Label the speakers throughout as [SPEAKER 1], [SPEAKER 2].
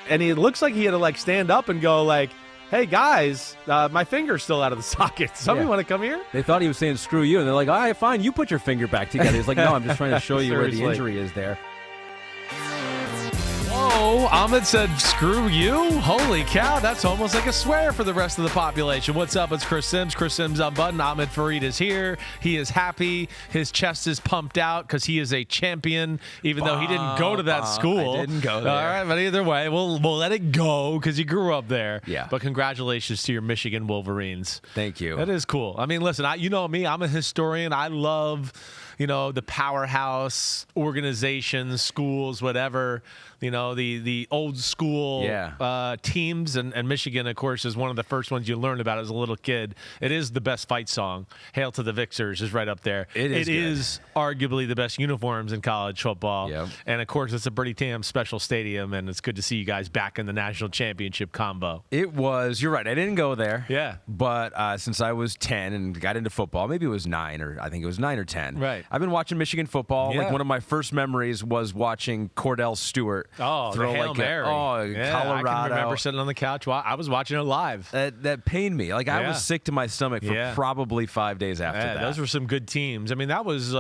[SPEAKER 1] and it looks like he had to like stand up and go like, hey guys, my finger's still out of the socket. Somebody want to come here?
[SPEAKER 2] They thought he was saying screw you, and they're like, all right, fine, you put your finger back together. He's like, no, I'm just trying to show you where the injury is there.
[SPEAKER 1] Whoa, Ahmed said, screw you? Holy cow, that's almost like a swear for the rest of the population. What's up? It's Chris Sims. Chris Sims Unbuttoned. Ahmed Fareed is here. He is happy. His chest is pumped out because he is a champion, even though he didn't go to that school.
[SPEAKER 2] I didn't go there.
[SPEAKER 1] All right, but either way, we'll let it go because you grew up there.
[SPEAKER 2] Yeah.
[SPEAKER 1] But congratulations to your Michigan Wolverines.
[SPEAKER 2] Thank you.
[SPEAKER 1] That is cool. I mean, listen, you know me. I'm a historian. I love, the powerhouse organizations, schools, whatever. The old school teams, and Michigan, of course, is one of the first ones you learn about as a little kid. It is the best fight song. Hail to the Victors is right up there. It is arguably the best uniforms in college football.
[SPEAKER 2] Yep.
[SPEAKER 1] And, of course, it's a pretty damn special stadium, and it's good to see you guys back in the national championship combo.
[SPEAKER 2] It was. You're right. I didn't go there.
[SPEAKER 1] Yeah.
[SPEAKER 2] But since I was 10 and got into football, maybe it was 9 or 10.
[SPEAKER 1] Right.
[SPEAKER 2] I've been watching Michigan football.
[SPEAKER 1] Yeah.
[SPEAKER 2] Like one of my first memories was watching Cordell Stewart
[SPEAKER 1] throw the Hail Mary.
[SPEAKER 2] Colorado.
[SPEAKER 1] I can remember sitting on the couch while I was watching it live.
[SPEAKER 2] That pained me. Like I was sick to my stomach for probably 5 days after that.
[SPEAKER 1] Those were some good teams. I mean, that was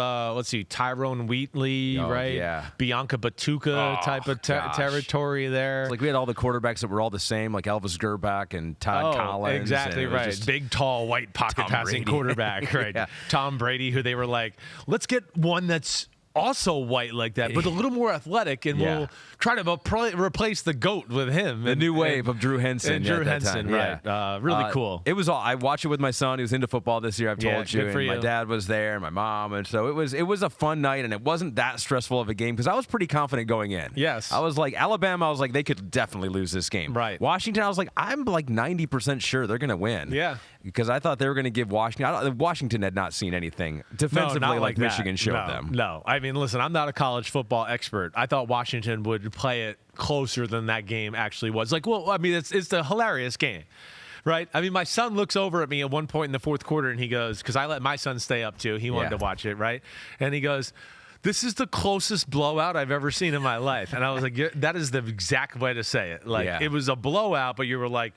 [SPEAKER 1] Tyrone Wheatley, right?
[SPEAKER 2] Yeah.
[SPEAKER 1] Bianca Batuka type of territory there.
[SPEAKER 2] It's like we had all the quarterbacks that were all the same, like Elvis Gerbach and Todd Collins.
[SPEAKER 1] Exactly right. Big, tall, white pocket passing quarterback, right?
[SPEAKER 2] Yeah.
[SPEAKER 1] Tom Brady, who they were like, let's get one that's also white like that, but a little more athletic, and we'll try to replace the GOAT with him.
[SPEAKER 2] The new wave of Drew Henson.
[SPEAKER 1] And Drew Henson, right. Really cool.
[SPEAKER 2] It was all. I watched it with my son. He was into football this year, I've told you.
[SPEAKER 1] Good for
[SPEAKER 2] and
[SPEAKER 1] you.
[SPEAKER 2] My dad was there, and my mom. And so it was a fun night, and it wasn't that stressful of a game because I was pretty confident going in.
[SPEAKER 1] Yes.
[SPEAKER 2] I was like, Alabama, I was like, they could definitely lose this game.
[SPEAKER 1] Right.
[SPEAKER 2] Washington, I was like, I'm like 90% sure they're going to win.
[SPEAKER 1] Yeah.
[SPEAKER 2] Because I thought they were going to give Washington had not seen anything defensively like Michigan showed them.
[SPEAKER 1] No. I mean, listen, I'm not a college football expert. I thought Washington would play it closer than that game actually was. Like, well, I mean, it's a hilarious game. Right? I mean, my son looks over at me at one point in the fourth quarter, and he goes, because I let my son stay up too. He wanted to watch it, right? And he goes, this is the closest blowout I've ever seen in my life. And I was like, that is the exact way to say it. Like, it was a blowout, but you were like,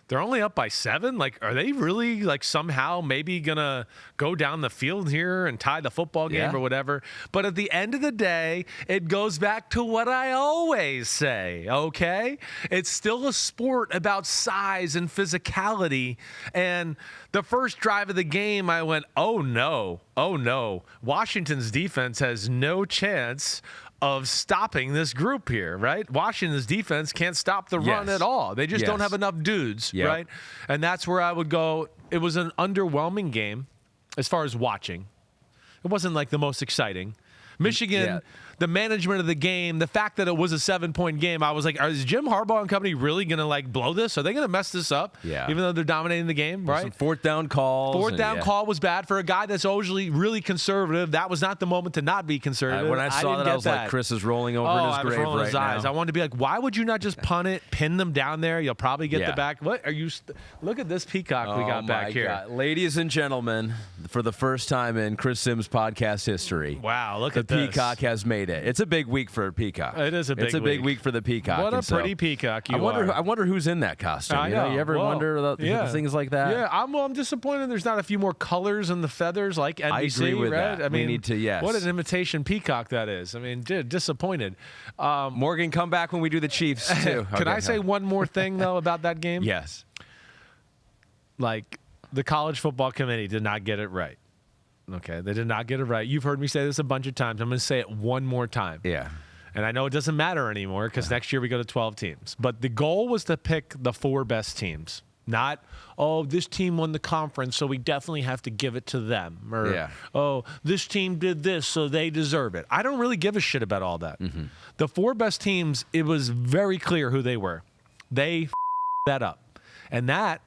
[SPEAKER 1] they're only up by 7? Like, are they really, like, somehow maybe going to go down the field here and tie the football game or whatever? But at the end of the day, it goes back to what I always say, okay? It's still a sport about size and physicality. And the first drive of the game, I went, oh, no. Washington's defense has no chance of stopping this group here, right? Washington's defense can't stop the run at all. They just don't have enough dudes, right? And that's where I would go. It was an underwhelming game as far as watching. It wasn't like the most exciting. Michigan, the management of the game, the fact that it was a 7-point game, I was like, is Jim Harbaugh and company really going to like blow this? Are they going to mess this up?
[SPEAKER 2] Yeah.
[SPEAKER 1] Even though they're dominating the game, right?
[SPEAKER 2] Some fourth down calls.
[SPEAKER 1] Fourth down call was bad for a guy that's usually really conservative. That was not the moment to not be conservative.
[SPEAKER 2] When I saw that, I was like, Chris is rolling over in his grave
[SPEAKER 1] rolling his eyes.
[SPEAKER 2] now.
[SPEAKER 1] I wanted to be like, why would you not just punt it, pin them down there? You'll probably get the back. What are you? Look at this peacock we got back here.
[SPEAKER 2] God. Ladies and gentlemen, for the first time in Chris Sims podcast history.
[SPEAKER 1] Wow, look at this.
[SPEAKER 2] The peacock has made it. It's a big week for a peacock.
[SPEAKER 1] It is a big week.
[SPEAKER 2] It's a big week for the peacock.
[SPEAKER 1] What a pretty peacock you are.
[SPEAKER 2] I wonder who's in that costume.
[SPEAKER 1] I know.
[SPEAKER 2] You ever wonder about things like that?
[SPEAKER 1] Yeah, I'm disappointed there's not a few more colors in the feathers like NBC.
[SPEAKER 2] I agree with
[SPEAKER 1] right?
[SPEAKER 2] that.
[SPEAKER 1] I mean,
[SPEAKER 2] we need to, yes.
[SPEAKER 1] What an imitation peacock that is. I mean, disappointed.
[SPEAKER 2] Morgan, come back when we do the Chiefs, too.
[SPEAKER 1] Can I say one more thing, though, about that game?
[SPEAKER 2] Yes.
[SPEAKER 1] Like, the college football committee did not get it right. Okay, they did not get it right. You've heard me say this a bunch of times. I'm going to say it one more time.
[SPEAKER 2] Yeah.
[SPEAKER 1] And I know it doesn't matter anymore because next year we go to 12 teams. But the goal was to pick the 4 best teams. Not, this team won the conference, so we definitely have to give it to them. Or, this team did this, so they deserve it. I don't really give a shit about all that. Mm-hmm. The 4 best teams, it was very clear who they were. They that up. And that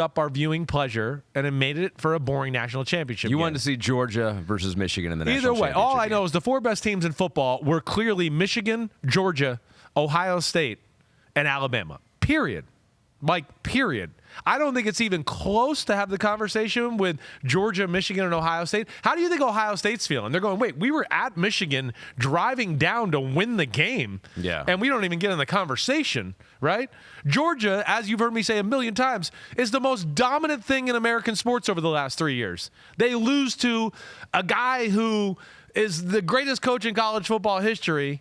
[SPEAKER 1] up our viewing pleasure, and it made it for a boring national championship game.
[SPEAKER 2] You wanted to see Georgia versus Michigan in the national championship.
[SPEAKER 1] Either way, all I know is the 4 best teams in football were clearly Michigan, Georgia, Ohio State, and Alabama. Period. Like, period. I don't think it's even close to have the conversation with Georgia, Michigan, and Ohio State. How do you think Ohio State's feeling? They're going, wait, we were at Michigan driving down to win the game, and we don't even get in the conversation, right? Georgia, as you've heard me say a million times, is the most dominant thing in American sports over the last 3 years. They lose to a guy who is the greatest coach in college football history,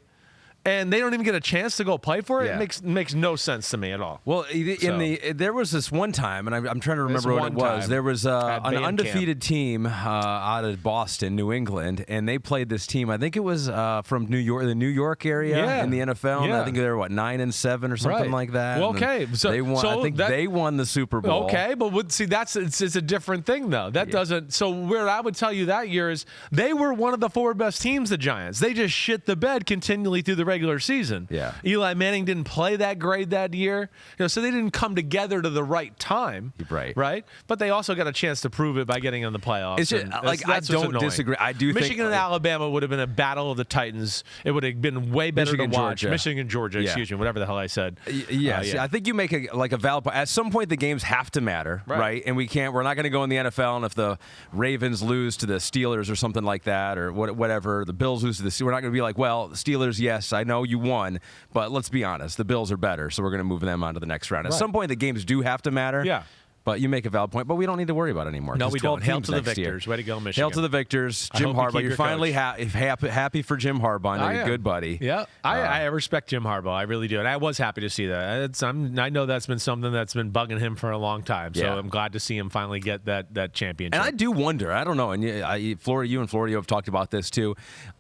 [SPEAKER 1] and they don't even get a chance to go play for it. It makes no sense to me at all.
[SPEAKER 2] Well, there was this one time, and I'm trying to remember what it was. There was an undefeated team out of Boston, New England, and they played this team. I think it was from New York, the New York area in the NFL. And I think they were 9-7 or something like that.
[SPEAKER 1] Well, okay,
[SPEAKER 2] so they won. I think they won the Super Bowl.
[SPEAKER 1] Okay, but see, it's a different thing though. That doesn't. So where I would tell you that year is they were one of the 4 best teams. The Giants. They just shit the bed continually through the regular season. Eli Manning didn't play that great that year, so they didn't come together to the right time. Right. But they also got a chance to prove it by getting in the playoffs.
[SPEAKER 2] It's just, I don't disagree. I do
[SPEAKER 1] Michigan
[SPEAKER 2] think
[SPEAKER 1] and Alabama would have been a battle of the Titans. It would have been way better to watch. Michigan, Georgia, excuse me, whatever the hell I said.
[SPEAKER 2] I think you make a valid point. At some point, the games have to matter, right? And we're not going to go in the NFL, and if the Ravens lose to the Steelers or something like that, or whatever, the Bills lose to the Steelers, we're not going to be like, well, the Steelers, yes, I know you won, but let's be honest, the Bills are better, so we're going to move them on to the next round. At some point, the games do have to matter. But you make a valid point, but we don't need to worry about it anymore.
[SPEAKER 1] No, we don't. Hail to the victors. Way to go, Michigan.
[SPEAKER 2] Hail to the victors. Jim Harbaugh. You're finally happy for Jim Harbaugh. I know you're a good buddy.
[SPEAKER 1] Yeah, I respect Jim Harbaugh. I really do. And I was happy to see that. I know that's been something that's been bugging him for a long time. So I'm glad to see him finally get that championship.
[SPEAKER 2] And I do wonder, I don't know, and you and Florida have talked about this too.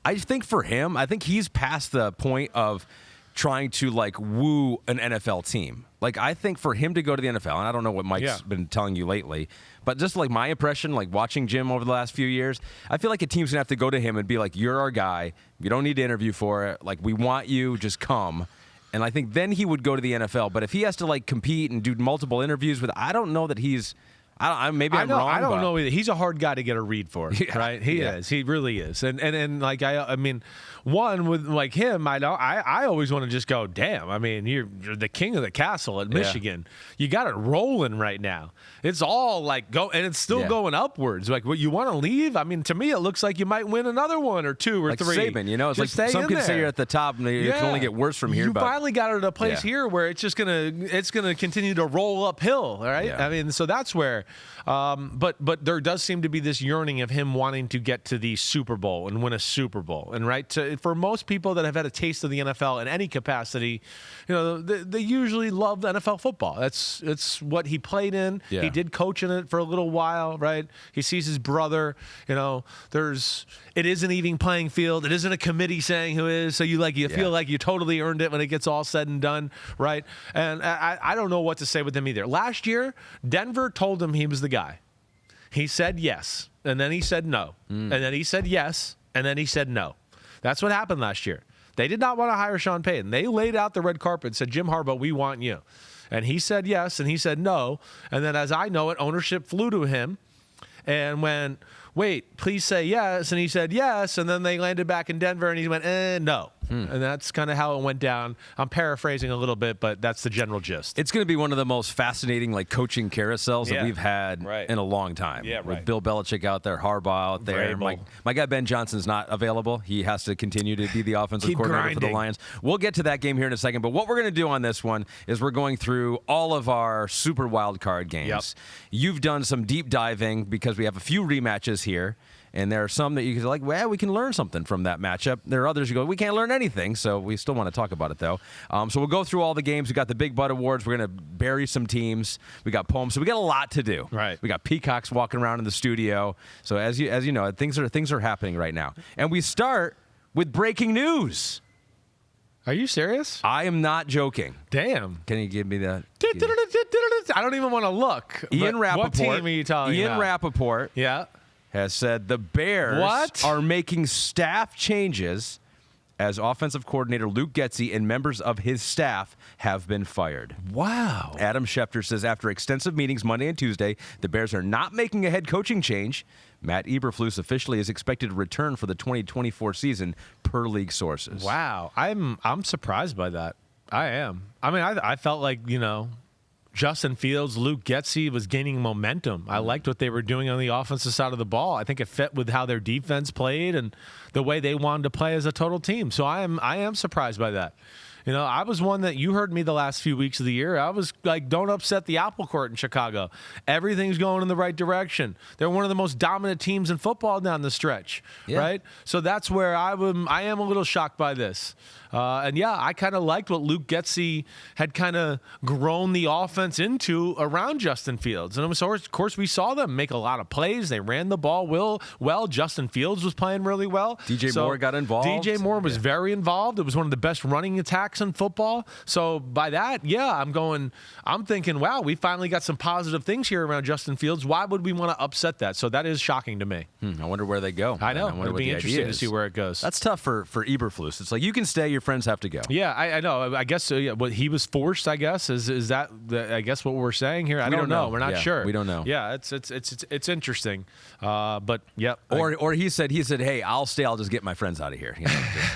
[SPEAKER 2] I think for him, I think he's past the point of trying to woo an NFL team. I think for him to go to the NFL, and I don't know what Mike's been telling you lately, but just my impression, watching Jim over the last few years, I feel like a team's going to have to go to him and be like, you're our guy. You don't need to interview for it. We want you. Just come. And I think then he would go to the NFL. But if he has to compete and do multiple interviews with, I don't know that he's. Maybe I'm wrong.
[SPEAKER 1] I don't know either. He's a hard guy to get a read for, right? He is. He really is. And I mean, one with him, I always want to just go, damn. I mean, you're the king of the castle at Michigan. You got it rolling right now. It's all go, and it's still going upwards. What you want to leave? I mean, to me, it looks like you might win another 1 or 2 or 3.
[SPEAKER 2] Saban, it's some can say you're at the top, and it can only get worse from here.
[SPEAKER 1] You finally got it at a place here where it's just gonna continue to roll uphill, right? I mean, so that's where. But there does seem to be this yearning of him wanting to get to the Super Bowl and win a Super Bowl. And for most people that have had a taste of the NFL in any capacity, they usually love NFL football. It's what he played in. He did coach in it for a little while, right? He sees his brother. It is an even playing field. It isn't a committee saying who is. So you feel like you totally earned it when it gets all said and done, right? And I don't know what to say with him either. Last year, Denver told him he was the guy. He said yes, and then he said no, and then he said yes, and then he said no. That's what happened last year. They did not want to hire Sean Payton. They laid out the red carpet and said, Jim Harbaugh, we want you. And he said yes, and he said no. And then as I know it, ownership flew to him and went, wait, please say yes. And he said yes, and then they landed back in Denver, and he went, no. And that's kind of how it went down. I'm paraphrasing a little bit, but that's the general gist.
[SPEAKER 2] It's going to be one of the most fascinating coaching carousels that we've had in a long time. With Bill Belichick out there, Harbaugh out there. My guy Ben Johnson's not available. He has to continue to be the offensive coordinator for the Lions. We'll get to that game here in a second. But what we're going to do on this one is we're going through all of our super wild card games. You've done some deep diving because we have a few rematches here. And there are some that you can we can learn something from that matchup. There are others you go, we can't learn anything, so we still want to talk about it, though. So we'll go through all the games. We got the Big Butt Awards. We're going to bury some teams. We got poems. So we got a lot to do.
[SPEAKER 1] Right.
[SPEAKER 2] We got peacocks walking around in the studio. So as you know, things are happening right now. And we start with breaking news.
[SPEAKER 1] Are you serious?
[SPEAKER 2] I am not joking.
[SPEAKER 1] Damn.
[SPEAKER 2] Can you give me that?
[SPEAKER 1] I don't even want to look.
[SPEAKER 2] Ian Rappaport.
[SPEAKER 1] What team are you talking about?
[SPEAKER 2] Ian Rappaport.
[SPEAKER 1] Yeah.
[SPEAKER 2] Has said the Bears are making staff changes as offensive coordinator Luke Getsy and members of his staff have been fired.
[SPEAKER 1] Wow.
[SPEAKER 2] Adam Schefter says after extensive meetings Monday and Tuesday, the Bears are not making a head coaching change. Matt Eberflus officially is expected to return for the 2024 season per league sources.
[SPEAKER 1] Wow. I'm surprised by that. I am. I mean, I felt like, Justin Fields, Luke Getsy was gaining momentum. I liked what they were doing on the offensive side of the ball. I think it fit with how their defense played and the way they wanted to play as a total team. So I am surprised by that. I was one that you heard me the last few weeks of the year. I was like, don't upset the apple cart in Chicago. Everything's going in the right direction. They're one of the most dominant teams in football down the stretch, right? So that's where I am a little shocked by this. I kind of liked what Luke Getsy had kind of grown the offense into around Justin Fields. And of course, we saw them make a lot of plays. They ran the ball well. Justin Fields was playing really well.
[SPEAKER 2] DJ Moore got involved.
[SPEAKER 1] DJ Moore was very involved. It was one of the best running attacks in football. So by that, I'm thinking, wow, we finally got some positive things here around Justin Fields. Why would we want to upset that? So that is shocking to me.
[SPEAKER 2] I wonder where they go.
[SPEAKER 1] I know. It'll be interesting to see where it goes.
[SPEAKER 2] That's tough for Eberflus. It's like, you can stay, your friends have to go.
[SPEAKER 1] Yeah, I know. I guess what he was forced, I guess, is that I guess what we're saying here? I don't know. We're not sure.
[SPEAKER 2] We don't know.
[SPEAKER 1] Yeah, it's interesting. But yeah.
[SPEAKER 2] Or he said, hey, I'll stay. I'll just get my friends out of here.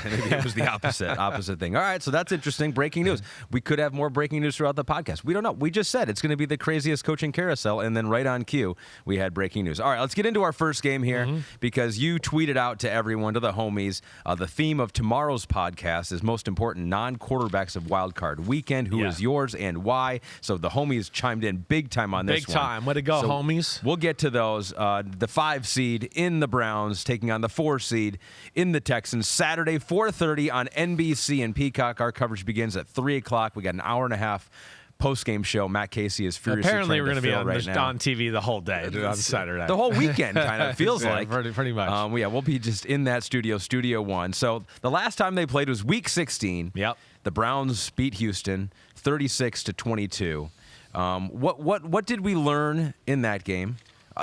[SPEAKER 2] Maybe it was the opposite thing. All right, so that's interesting. Breaking news. We could have more breaking news throughout the podcast. We don't know. We just said it's going to be the craziest coaching carousel, and then right on cue, we had breaking news. All right, let's get into our first game here because you tweeted out to everyone, to the homies, the theme of tomorrow's podcast is most important non-quarterbacks of Wild Card Weekend. Who is yours and why? So the homies chimed in big time on this one.
[SPEAKER 1] Big time. Way to go, homies.
[SPEAKER 2] We'll get to those. The 5 seed in the Browns taking on the 4 seed in the Texans. Saturday, 4:30 on NBC and Peacock. Our coverage begins at 3 o'clock. We got an hour and a half post-game show. Matt Casey is furiously
[SPEAKER 1] apparently we're going to be
[SPEAKER 2] on
[SPEAKER 1] TV the whole day on Saturday.
[SPEAKER 2] The whole weekend kind of feels like.
[SPEAKER 1] Pretty much.
[SPEAKER 2] We'll be just in that Studio 1. So the last time they played was Week 16.
[SPEAKER 1] Yep.
[SPEAKER 2] The Browns beat Houston 36-22. What did we learn in that game?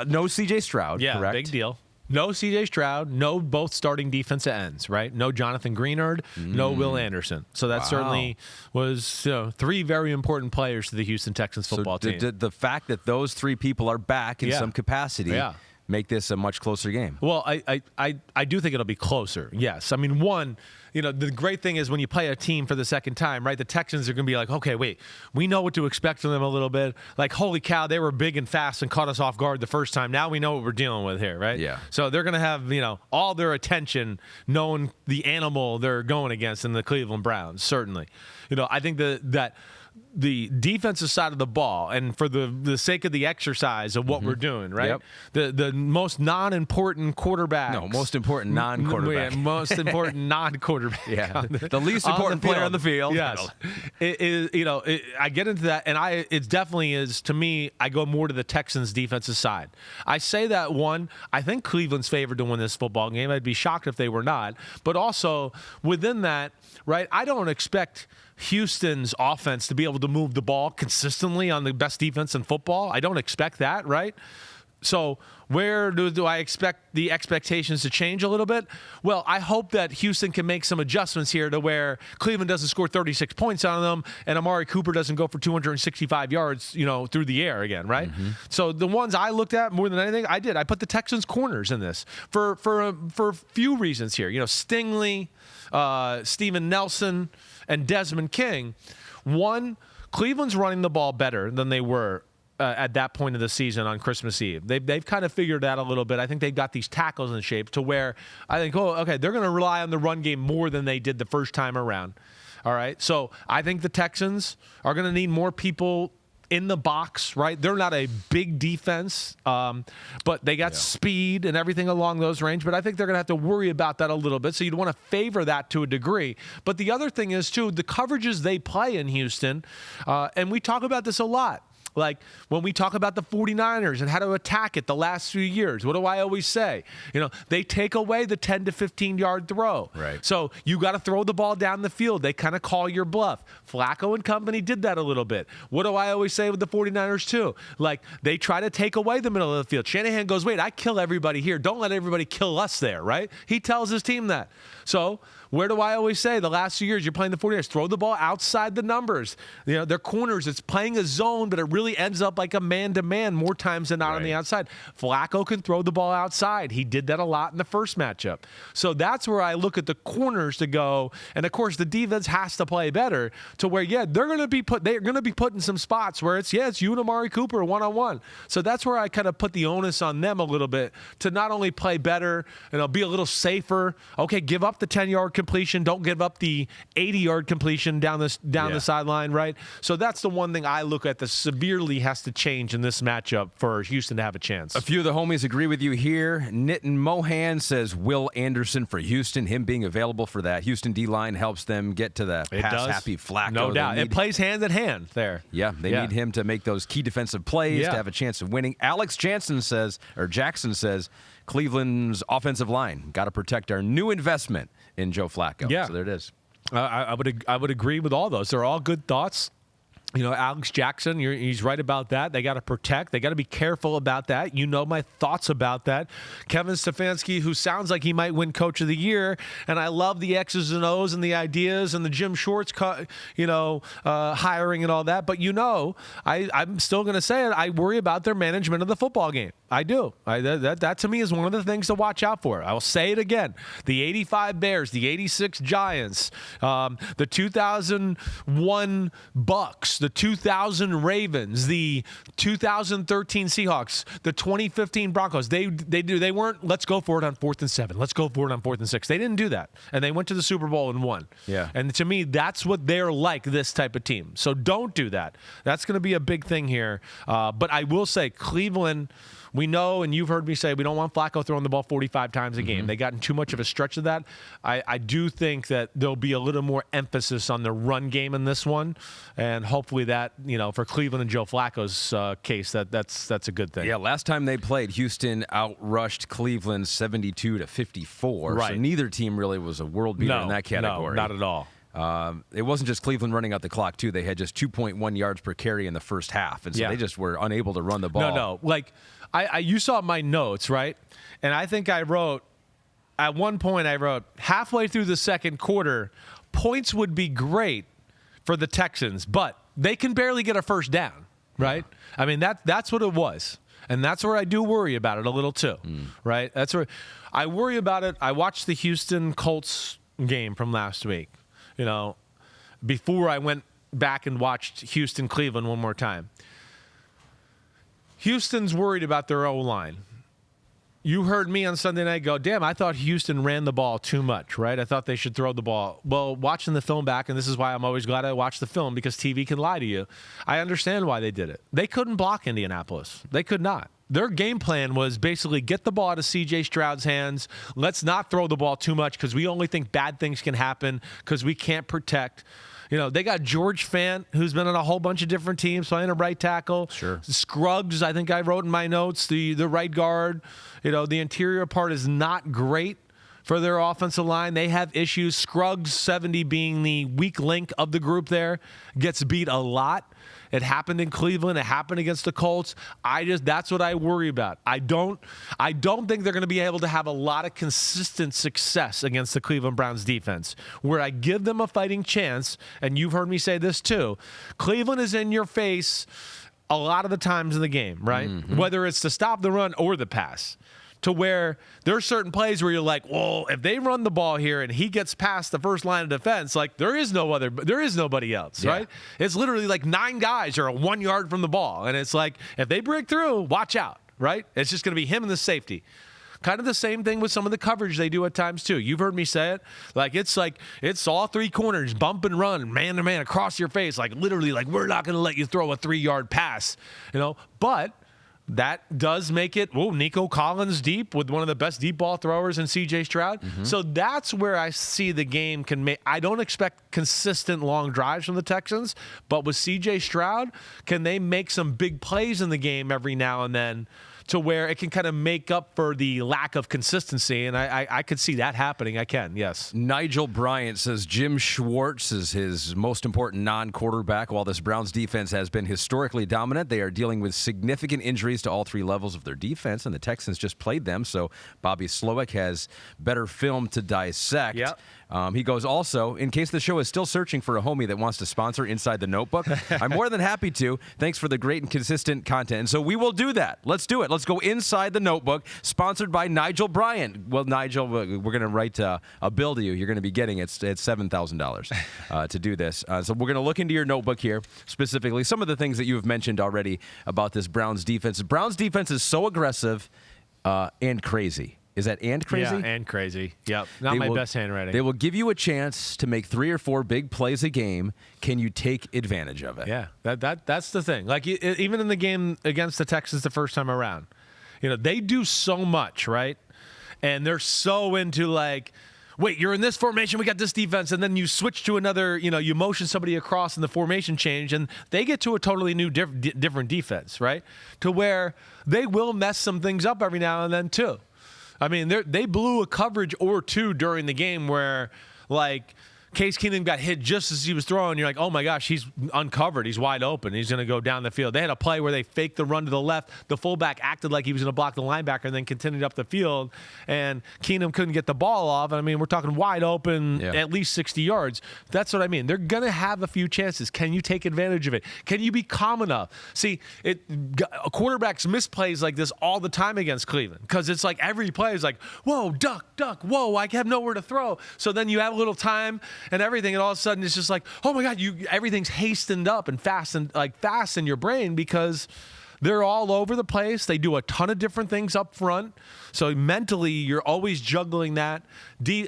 [SPEAKER 2] No C.J. Stroud, correct?
[SPEAKER 1] Big deal. No C.J. Stroud, no both starting defensive ends, right? No Jonathan Greenard, no Will Anderson. So that certainly was 3 very important players to the Houston Texans football team.
[SPEAKER 2] The fact that those 3 people are back in some capacity make this a much closer game.
[SPEAKER 1] Well, I do think it'll be closer, yes. I mean, one, the great thing is when you play a team for the second time, right, the Texans are going to be like, okay, wait, we know what to expect from them a little bit. Like, holy cow, they were big and fast and caught us off guard the first time. Now we know what we're dealing with here, right?
[SPEAKER 2] Yeah.
[SPEAKER 1] So they're going to have, all their attention knowing the animal they're going against in the Cleveland Browns, certainly. I think that the defensive side of the ball, and for the sake of the exercise of what we're doing, right? Yep. The most non-important quarterback.
[SPEAKER 2] No, most important non-quarterback.
[SPEAKER 1] Most important non-quarterback.
[SPEAKER 2] Yeah, the least important player on the field.
[SPEAKER 1] Yes, it is. I get into that, and it definitely is, to me, I go more to the Texans' defensive side. I say that, one, I think Cleveland's favored to win this football game. I'd be shocked if they were not. But also within that, right? I don't expect Houston's offense to be able to move the ball consistently on the best defense in football. I don't expect that, right? So where do I expect the expectations to change a little bit? Well, I hope that Houston can make some adjustments here to where Cleveland doesn't score 36 points on them and Amari Cooper doesn't go for 265 yards, through the air again, right? So the ones I looked at more than anything, I put the Texans corners in this for a few reasons here. Stingley, Steven Nelson, and Desmond King. One, Cleveland's running the ball better than they were at that point of the season on Christmas Eve. They've kind of figured that a little bit. I think they've got these tackles in shape to where I think, they're going to rely on the run game more than they did the first time around. All right, so I think the Texans are going to need more people in the box, right? They're not a big defense, but they got speed and everything along those range. But I think they're going to have to worry about that a little bit. So you'd want to favor that to a degree. But the other thing is, too, the coverages they play in Houston, and we talk about this a lot. Like when we talk about the 49ers and how to attack it the last few years, what do I always say? They take away the 10 to 15-yard throw.
[SPEAKER 2] Right.
[SPEAKER 1] So you got to throw the ball down the field. They kind of call your bluff. Flacco and company did that a little bit. What do I always say with the 49ers too? Like they try to take away the middle of the field. Shanahan goes, wait, I kill everybody here. Don't let everybody kill us there, right? He tells his team that. So where do I always say the last few years you're playing the 49ers? Throw the ball outside the numbers. Their corners, it's playing a zone, but it really really ends up like a man-to-man more times than not on the outside. Flacco can throw the ball outside. He did that a lot in the first matchup. So that's where I look at the corners to go. And, of course, the defense has to play better to where, they're going to be put in some spots where it's you and Amari Cooper one-on-one. So that's where I kind of put the onus on them a little bit to not only play better, be a little safer. Okay, give up the 10-yard completion. Don't give up the 80-yard completion down the sideline, right? So that's the one thing I look at that severely has to change in this matchup for Houston to have a chance.
[SPEAKER 2] A few of the homies agree with you here. Nitin Mohan says Will Anderson for Houston, him being available for that. Houston D-line helps them get to the pass-happy Flacco.
[SPEAKER 1] No doubt. It plays hand in hand there.
[SPEAKER 2] Yeah, they need him to make those key defensive plays to have a chance of winning. Alex Jackson says Cleveland's offensive line got to protect our new investment in Joe Flacco.
[SPEAKER 1] Yeah.
[SPEAKER 2] So there it is.
[SPEAKER 1] I would agree with all those. They're all good thoughts. Alex Jackson, he's right about that. They got to protect. They got to be careful about that. My thoughts about that. Kevin Stefanski, who sounds like he might win Coach of the Year, and I love the X's and O's and the ideas and the Jim Schwartz, hiring and all that. But I'm still going to say it. I worry about their management of the football game. I do. That to me is one of the things to watch out for. I will say it again. The 85 Bears, the 86 Giants, the 2001 Bucks, the 2000 Ravens, the 2013 Seahawks, the 2015 Broncos. They weren't, let's go for it on 4th and 7. Let's go for it on 4th and 6. They didn't do that. And they went to the Super Bowl and won.
[SPEAKER 2] Yeah.
[SPEAKER 1] And to me, that's what they're like, this type of team. So don't do that. That's going to be a big thing here. But I will say, Cleveland, we know, and you've heard me say, we don't want Flacco throwing the ball 45 times a game. They gotten too much of a stretch of that. I do think that there'll be a little more emphasis on the run game in this one, and hopefully that, for Cleveland and Joe Flacco's case, that's a good thing.
[SPEAKER 2] Yeah, last time they played, Houston outrushed Cleveland 72-54.
[SPEAKER 1] Right.
[SPEAKER 2] So neither team really was a world beater in that category.
[SPEAKER 1] No, not at all.
[SPEAKER 2] It wasn't just Cleveland running out the clock, too. They had just 2.1 yards per carry in the first half, and so they just were unable to run the ball.
[SPEAKER 1] No. You saw my notes, right? And I think at one point I wrote, halfway through the second quarter, points would be great for the Texans, but they can barely get a first down, right? Yeah. I mean, that's what it was. And that's where I do worry about it a little too, right? That's where I worry about it. I watched the Houston Colts game from last week, before I went back and watched Houston-Cleveland one more time. Houston's worried about their O-line. You heard me on Sunday night go, damn, I thought Houston ran the ball too much, right? I thought they should throw the ball. Well, watching the film back, and this is why I'm always glad I watch the film, because TV can lie to you. I understand why they did it. They couldn't block Indianapolis. They could not. Their game plan was basically get the ball out of C.J. Stroud's hands. Let's not throw the ball too much because we only think bad things can happen because we can't protect. They got George Fant, who's been on a whole bunch of different teams, playing a right tackle.
[SPEAKER 2] Sure.
[SPEAKER 1] Scruggs, I think I wrote in my notes, the right guard. The interior part is not great for their offensive line. They have issues. Scruggs, 70, being the weak link of the group there, gets beat a lot. It happened in Cleveland. It happened against the Colts. That's what I worry about. I don't think they're going to be able to have a lot of consistent success against the Cleveland Browns defense. Where I give them a fighting chance, and you've heard me say this too, Cleveland is in your face a lot of the times in the game, right? Mm-hmm. Whether it's to stop the run or the pass. To where there are certain plays where you're like, well, if they run the ball here and he gets past the first line of defense, like there is nobody else, right? It's literally like 9 guys are 1 yard from the ball. And it's like, if they break through, watch out, right? It's just going to be him and the safety. Kind of the same thing with some of the coverage they do at times too. You've heard me say it. It's all 3 corners, bump and run, man to man across your face. Like literally, like we're not going to let you throw a 3-yard pass, but that does make it, Nico Collins deep with one of the best deep ball throwers in C.J. Stroud. Mm-hmm. So that's where I see the game can make. I don't expect consistent long drives from the Texans, but with C.J. Stroud, can they make some big plays in the game every now and then to where it can kind of make up for the lack of consistency? And I could see that happening. I can, yes.
[SPEAKER 2] Nigel Bryant says Jim Schwartz is his most important non-quarterback. While this Browns defense has been historically dominant, they are dealing with significant injuries to all 3 levels of their defense, and the Texans just played them, so Bobby Slowick has better film to dissect.
[SPEAKER 1] Yep.
[SPEAKER 2] He goes, also, in case the show is still searching for a homie that wants to sponsor Inside the Notebook, I'm more than happy to. Thanks for the great and consistent content. And so we will do that. Let's do it. Let's go Inside the Notebook, sponsored by Nigel Bryant. Well, Nigel, we're going to write a bill to you. You're going to be getting it's $7,000 to do this. So we're going to look into your notebook here, specifically some of the things that you have mentioned already about this Browns defense. Browns defense is so aggressive and crazy. Is that and crazy?
[SPEAKER 1] Yeah, and crazy. Yep. Not my best handwriting.
[SPEAKER 2] They will give you a chance to make 3 or 4 big plays a game. Can you take advantage of it?
[SPEAKER 1] Yeah, that's the thing. Like, even in the game against the Texans the first time around, they do so much, right? And they're so into, like, wait, you're in this formation, we got this defense, and then you switch to another, you motion somebody across in the formation change, and they get to a totally new, different defense, right? To where they will mess some things up every now and then, too. I mean, they blew a coverage or two during the game where, like, Case Keenum got hit just as he was throwing. You're like, oh, my gosh, he's uncovered. He's wide open. He's going to go down the field. They had a play where they faked the run to the left. The fullback acted like he was going to block the linebacker and then continued up the field. And Keenum couldn't get the ball off. I mean, we're talking wide open, at least 60 yards. That's what I mean. They're going to have a few chances. Can you take advantage of it? Can you be calm enough? See, quarterbacks miss plays like this all the time against Cleveland because it's like every play is like, whoa, duck, whoa, I have nowhere to throw. So then you have a little time and everything, and all of a sudden it's just like, oh my God, everything's hastened up and fast in your brain because they're all over the place. They do a ton of different things up front. So mentally, you're always juggling that.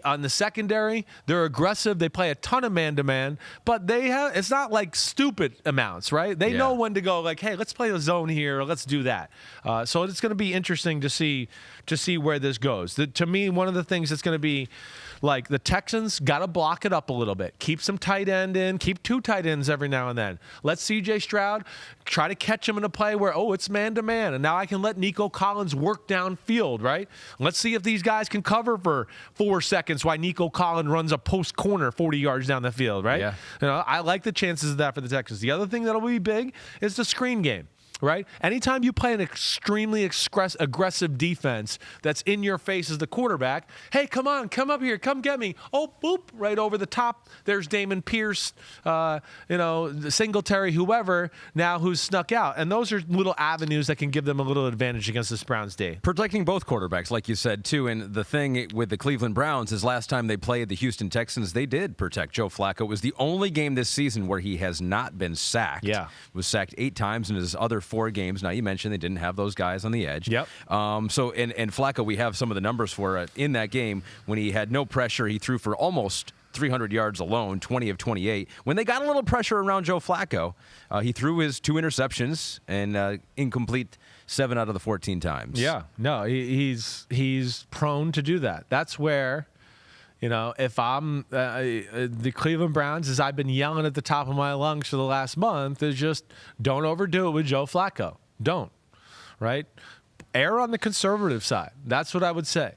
[SPEAKER 1] On the secondary, they're aggressive. They play a ton of man-to-man, but it's not like stupid amounts, right? They know when to go, like, hey, let's play a zone here, or let's do that. So it's going to be interesting to see where this goes. To me, one of the things that's going to be, like, the Texans got to block it up a little bit. Keep some tight end in. Keep 2 tight ends every now and then. Let C.J. Stroud try to catch him in a play where, it's man-to-man. And now I can let Nico Collins work downfield, right? Let's see if these guys can cover for 4 seconds while Nico Collins runs a post corner 40 yards down the field, right? Yeah. I like the chances of that for the Texans. The other thing that'll be big is the screen game. Right? Anytime you play an extremely aggressive defense that's in your face as the quarterback, hey, come on, come up here, come get me. Oh, boop, right over the top. There's Damon Pierce, Singletary, whoever, now who's snuck out. And those are little avenues that can give them a little advantage against this Browns D.
[SPEAKER 2] Protecting both quarterbacks, like you said, too. And the thing with the Cleveland Browns is last time they played the Houston Texans, they did protect Joe Flacco. It was the only game this season where he has not been sacked.
[SPEAKER 1] Yeah.
[SPEAKER 2] Was sacked 8 times in his other 4 games. Now, you mentioned they didn't have those guys on the edge.
[SPEAKER 1] Yep.
[SPEAKER 2] So Flacco, we have some of the numbers for it. In that game, when he had no pressure, he threw for almost 300 yards alone, 20 of 28. When they got a little pressure around Joe Flacco, he threw his 2 interceptions and incomplete 7 out of the 14 times.
[SPEAKER 1] Yeah. No, he's prone to do that. That's where, if I'm the Cleveland Browns, as I've been yelling at the top of my lungs for the last month, is just don't overdo it with Joe Flacco. Don't. Right? Err on the conservative side. That's what I would say.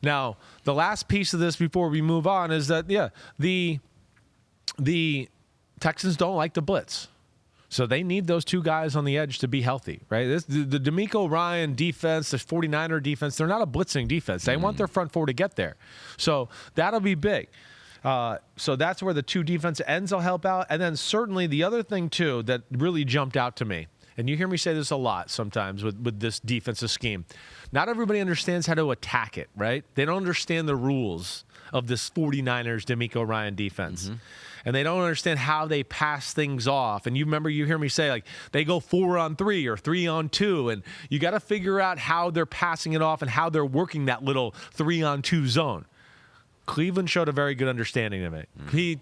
[SPEAKER 1] Now, the last piece of this before we move on is that, the Texans don't like the blitz. So they need those 2 guys on the edge to be healthy, right? The DeMeco Ryan defense, the 49er defense, they're not a blitzing defense. They want their front 4 to get there. So that'll be big. So that's where the 2 defensive ends will help out. And then certainly the other thing, too, that really jumped out to me, and you hear me say this a lot sometimes with this defensive scheme, not everybody understands how to attack it, right? They don't understand the rules of this 49ers DeMeco Ryan defense. Mm-hmm. And they don't understand how they pass things off. And you hear me say, like, they go 4-on-3 or 3-on-2, and you got to figure out how they're passing it off and how they're working that little 3-on-2 zone. Cleveland showed a very good understanding of it.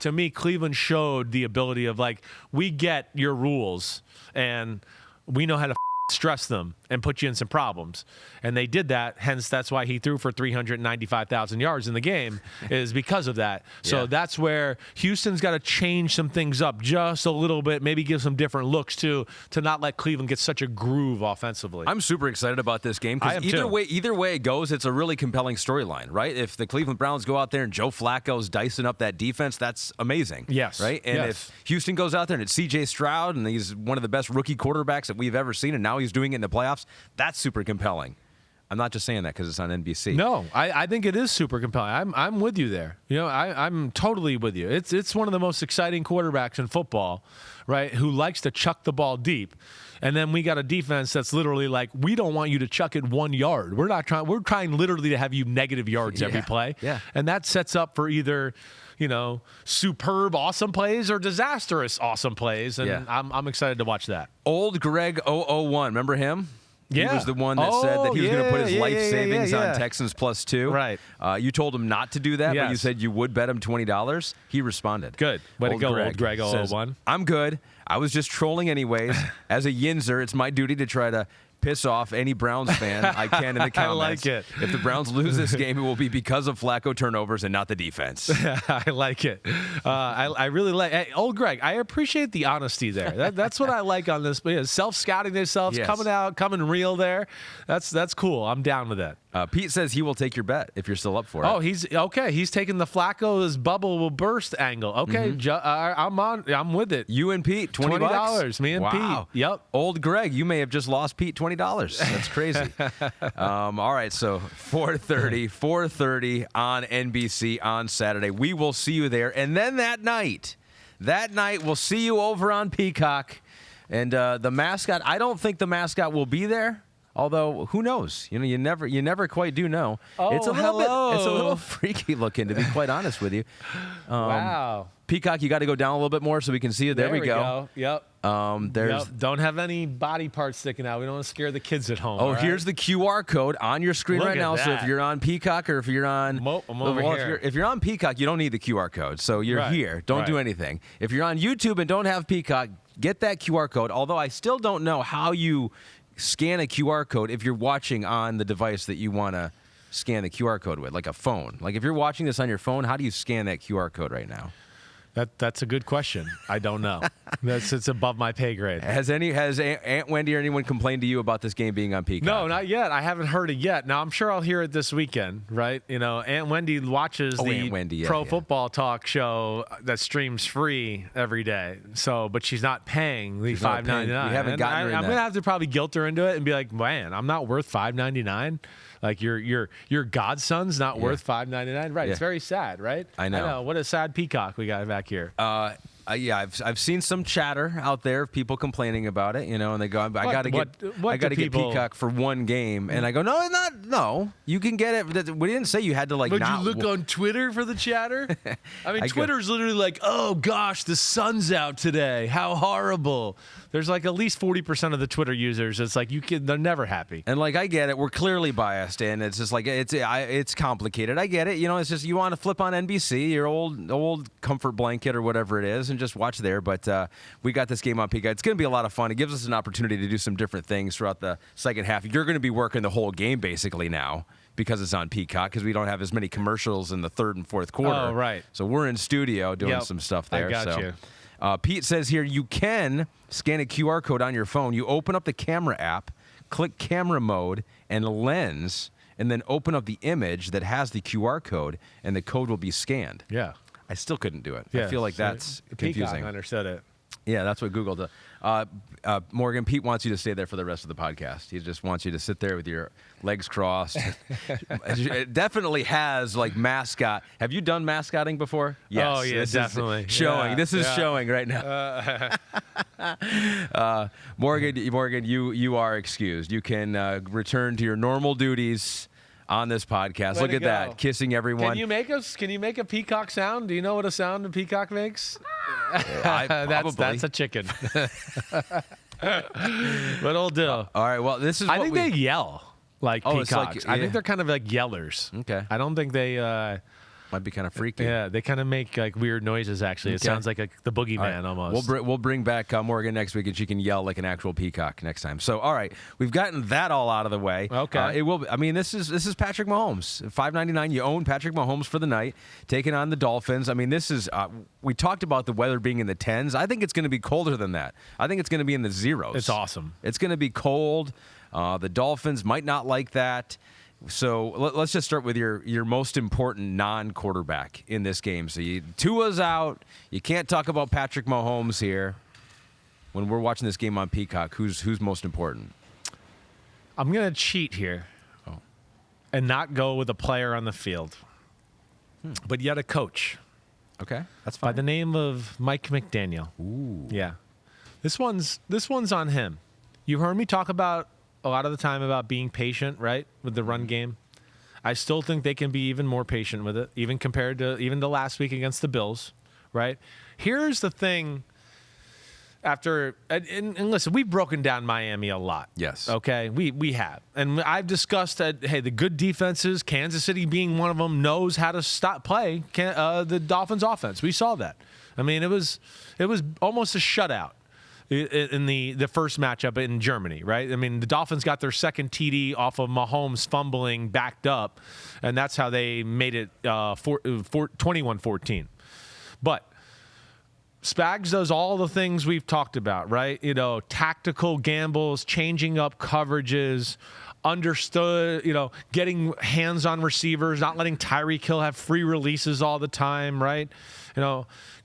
[SPEAKER 1] To me, Cleveland showed the ability of, like, we get your rules, and we know how to stress them and put you in some problems. And they did that. Hence, that's why he threw for 395,000 yards in the game, is because of that. So that's where Houston's got to change some things up just a little bit, maybe give some different looks to not let Cleveland get such a groove offensively.
[SPEAKER 2] I'm super excited about this game because either way it goes, it's a really compelling storyline, right? If the Cleveland Browns go out there and Joe Flacco's dicing up that defense, that's amazing.
[SPEAKER 1] Yes.
[SPEAKER 2] Right? And if Houston goes out there and it's C.J. Stroud and he's one of the best rookie quarterbacks that we've ever seen, and now he's doing it in the playoffs, that's super compelling. I'm not just saying that because it's on NBC.
[SPEAKER 1] No, I think it is super compelling. I'm with you there. I'm totally with you. It's one of the most exciting quarterbacks in football, right? Who likes to chuck the ball deep. And then we got a defense that's literally like, we don't want you to chuck it 1 yard. We're trying literally to have you negative yards every play.
[SPEAKER 2] Yeah.
[SPEAKER 1] And that sets up for either, superb, awesome plays or disastrous, awesome plays. And I'm excited to watch that.
[SPEAKER 2] Old Greg 001, remember him?
[SPEAKER 1] Yeah.
[SPEAKER 2] He was the one that said that he was going to put his life savings on Texans +2.
[SPEAKER 1] Right.
[SPEAKER 2] You told him not to do that, but you said you would bet him $20. He responded.
[SPEAKER 1] Good. Way to go, old Greg 001.
[SPEAKER 2] I'm good. I was just trolling anyways. As a Yinzer, it's my duty to try to piss off any Browns fan I can in the comments.
[SPEAKER 1] I like it.
[SPEAKER 2] If the Browns lose this game, it will be because of Flacco turnovers and not the defense.
[SPEAKER 1] I like it. I really like it. Hey, old Greg, I appreciate the honesty there. That's what I like on this. Self-scouting themselves, coming real there. That's cool. I'm down with that.
[SPEAKER 2] Pete says he will take your bet if you're still up for it.
[SPEAKER 1] Oh, he's okay. He's taking the Flacco's bubble will burst angle. Okay, I'm with it.
[SPEAKER 2] You and Pete, $20.
[SPEAKER 1] Me and Pete. Yep.
[SPEAKER 2] Old Greg, you may have just lost Pete $20. That's crazy. All right, so 4:30 on NBC on Saturday. We will see you there, and then that night we'll see you over on Peacock, and the mascot. I don't think the mascot will be there. Although, who knows? You never quite do know.
[SPEAKER 1] Oh,
[SPEAKER 2] it's a little freaky looking, to be quite honest with you.
[SPEAKER 1] Wow.
[SPEAKER 2] Peacock, you got to go down a little bit more so we can see you. There we go.
[SPEAKER 1] Yep. Don't have any body parts sticking out. We don't want to scare the kids at home.
[SPEAKER 2] Oh, here's the QR code on your screen right now. So if you're on Peacock or if you're on,
[SPEAKER 1] I'm over here.
[SPEAKER 2] If you're on Peacock, you don't need the QR code. So you're here. Don't do anything. If you're on YouTube and don't have Peacock, get that QR code. Although I still don't know how you scan a QR code if you're watching on the device that you want to scan the QR code with, like a phone. Like if you're watching this on your phone, how do you scan that QR code right now?
[SPEAKER 1] That's a good question. I don't know. It's above my pay grade.
[SPEAKER 2] Has Aunt Wendy or anyone complained to you about this game being on Peacock?
[SPEAKER 1] No, not yet. I haven't heard it yet. Now I'm sure I'll hear it this weekend, right? Aunt Wendy watches the Pro Football Talk show that streams free every day. So, but she's not paying the $5.99.
[SPEAKER 2] We haven't gotten her.
[SPEAKER 1] I'm gonna have to probably guilt her into it and be like, man, I'm not worth $5.99. Like your godson's not worth $5.99, right? Yeah. It's very sad, right?
[SPEAKER 2] I know.
[SPEAKER 1] What a sad Peacock we got back here.
[SPEAKER 2] I've seen some chatter out there of people complaining about it, and they go, I got to get Peacock for one game, and I go, no, you can get it. We didn't say you had to
[SPEAKER 1] Would you look on Twitter for the chatter? I mean, Twitter's literally like, oh gosh, the sun's out today. How horrible. There's like at least 40% of the Twitter users. It's like they're never happy.
[SPEAKER 2] And I get it. We're clearly biased, and it's just like it's complicated. I get it. It's just you want to flip on NBC, your old comfort blanket or whatever it is, and just watch there. But we got this game on Peacock. It's going to be a lot of fun. It gives us an opportunity to do some different things throughout the second half. You're going to be working the whole game basically now because it's on Peacock because we don't have as many commercials in the third and fourth quarter.
[SPEAKER 1] Oh, right.
[SPEAKER 2] So we're in studio doing some stuff there.
[SPEAKER 1] I got you.
[SPEAKER 2] Pete says here you can scan a QR code on your phone. You open up the camera app, click camera mode and lens, and then open up the image that has the QR code, and the code will be scanned.
[SPEAKER 1] Yeah.
[SPEAKER 2] I still couldn't do it.
[SPEAKER 1] Yeah,
[SPEAKER 2] I feel like that's confusing.
[SPEAKER 1] Peacock understood it.
[SPEAKER 2] Yeah, that's what Google does. Morgan, Pete wants you to stay there for the rest of the podcast. He just wants you to sit there with your legs crossed. It definitely has mascot. Have you done mascotting before? Yes.
[SPEAKER 1] Oh, yeah, definitely.
[SPEAKER 2] Showing.
[SPEAKER 1] Yeah,
[SPEAKER 2] this is showing right now. Morgan, you are excused. You can return to your normal duties on this podcast. Look at that, kissing everyone.
[SPEAKER 1] Can you make a peacock sound? Do you know what a sound a peacock makes? That's a chicken. But it'll do.
[SPEAKER 2] All right. Well, this is.
[SPEAKER 1] I think they yell like peacocks. I think they're kind of like yellers.
[SPEAKER 2] Okay.
[SPEAKER 1] I don't think they.
[SPEAKER 2] Might be kind of freaky.
[SPEAKER 1] Yeah, they kind of make weird noises. Actually, it sounds like the boogeyman almost.
[SPEAKER 2] We'll bring back Morgan next week, and she can yell like an actual peacock next time. So, all right, we've gotten that all out of the way.
[SPEAKER 1] Okay,
[SPEAKER 2] it will. I mean, this is Patrick Mahomes. $5.99. You own Patrick Mahomes for the night, taking on the Dolphins. I mean, this is. We talked about the weather being in the 10s. I think it's going to be colder than that. I think it's going to be in the zeros.
[SPEAKER 1] It's awesome.
[SPEAKER 2] It's going to be cold. The Dolphins might not like that. So let's just start with your most important non-quarterback in this game. So Tua's out. You can't talk about Patrick Mahomes here. When we're watching this game on Peacock, who's most important?
[SPEAKER 1] I'm gonna cheat here.
[SPEAKER 2] Oh.
[SPEAKER 1] and not go with a player on the field, but yet a coach.
[SPEAKER 2] Okay, that's fine.
[SPEAKER 1] By the name of Mike McDaniel.
[SPEAKER 2] Ooh.
[SPEAKER 1] Yeah. This one's on him. You heard me talk about a lot of the time about being patient, right, with the run game. I still think they can be even more patient with it, even compared to last week against the Bills, right? Here's the thing. And listen, we've broken down Miami a lot.
[SPEAKER 2] Yes.
[SPEAKER 1] Okay, we have. And I've discussed that, hey, the good defenses, Kansas City being one of them, knows how to play the Dolphins offense. We saw that. I mean, it was almost a shutout in the first matchup in Germany, right? I mean, the Dolphins got their second TD off of Mahomes fumbling backed up, and that's how they made it 21-14. But Spags does all the things we've talked about, right? Tactical gambles, changing up coverages, understood, getting hands on receivers, not letting Tyreek Hill have free releases all the time, right?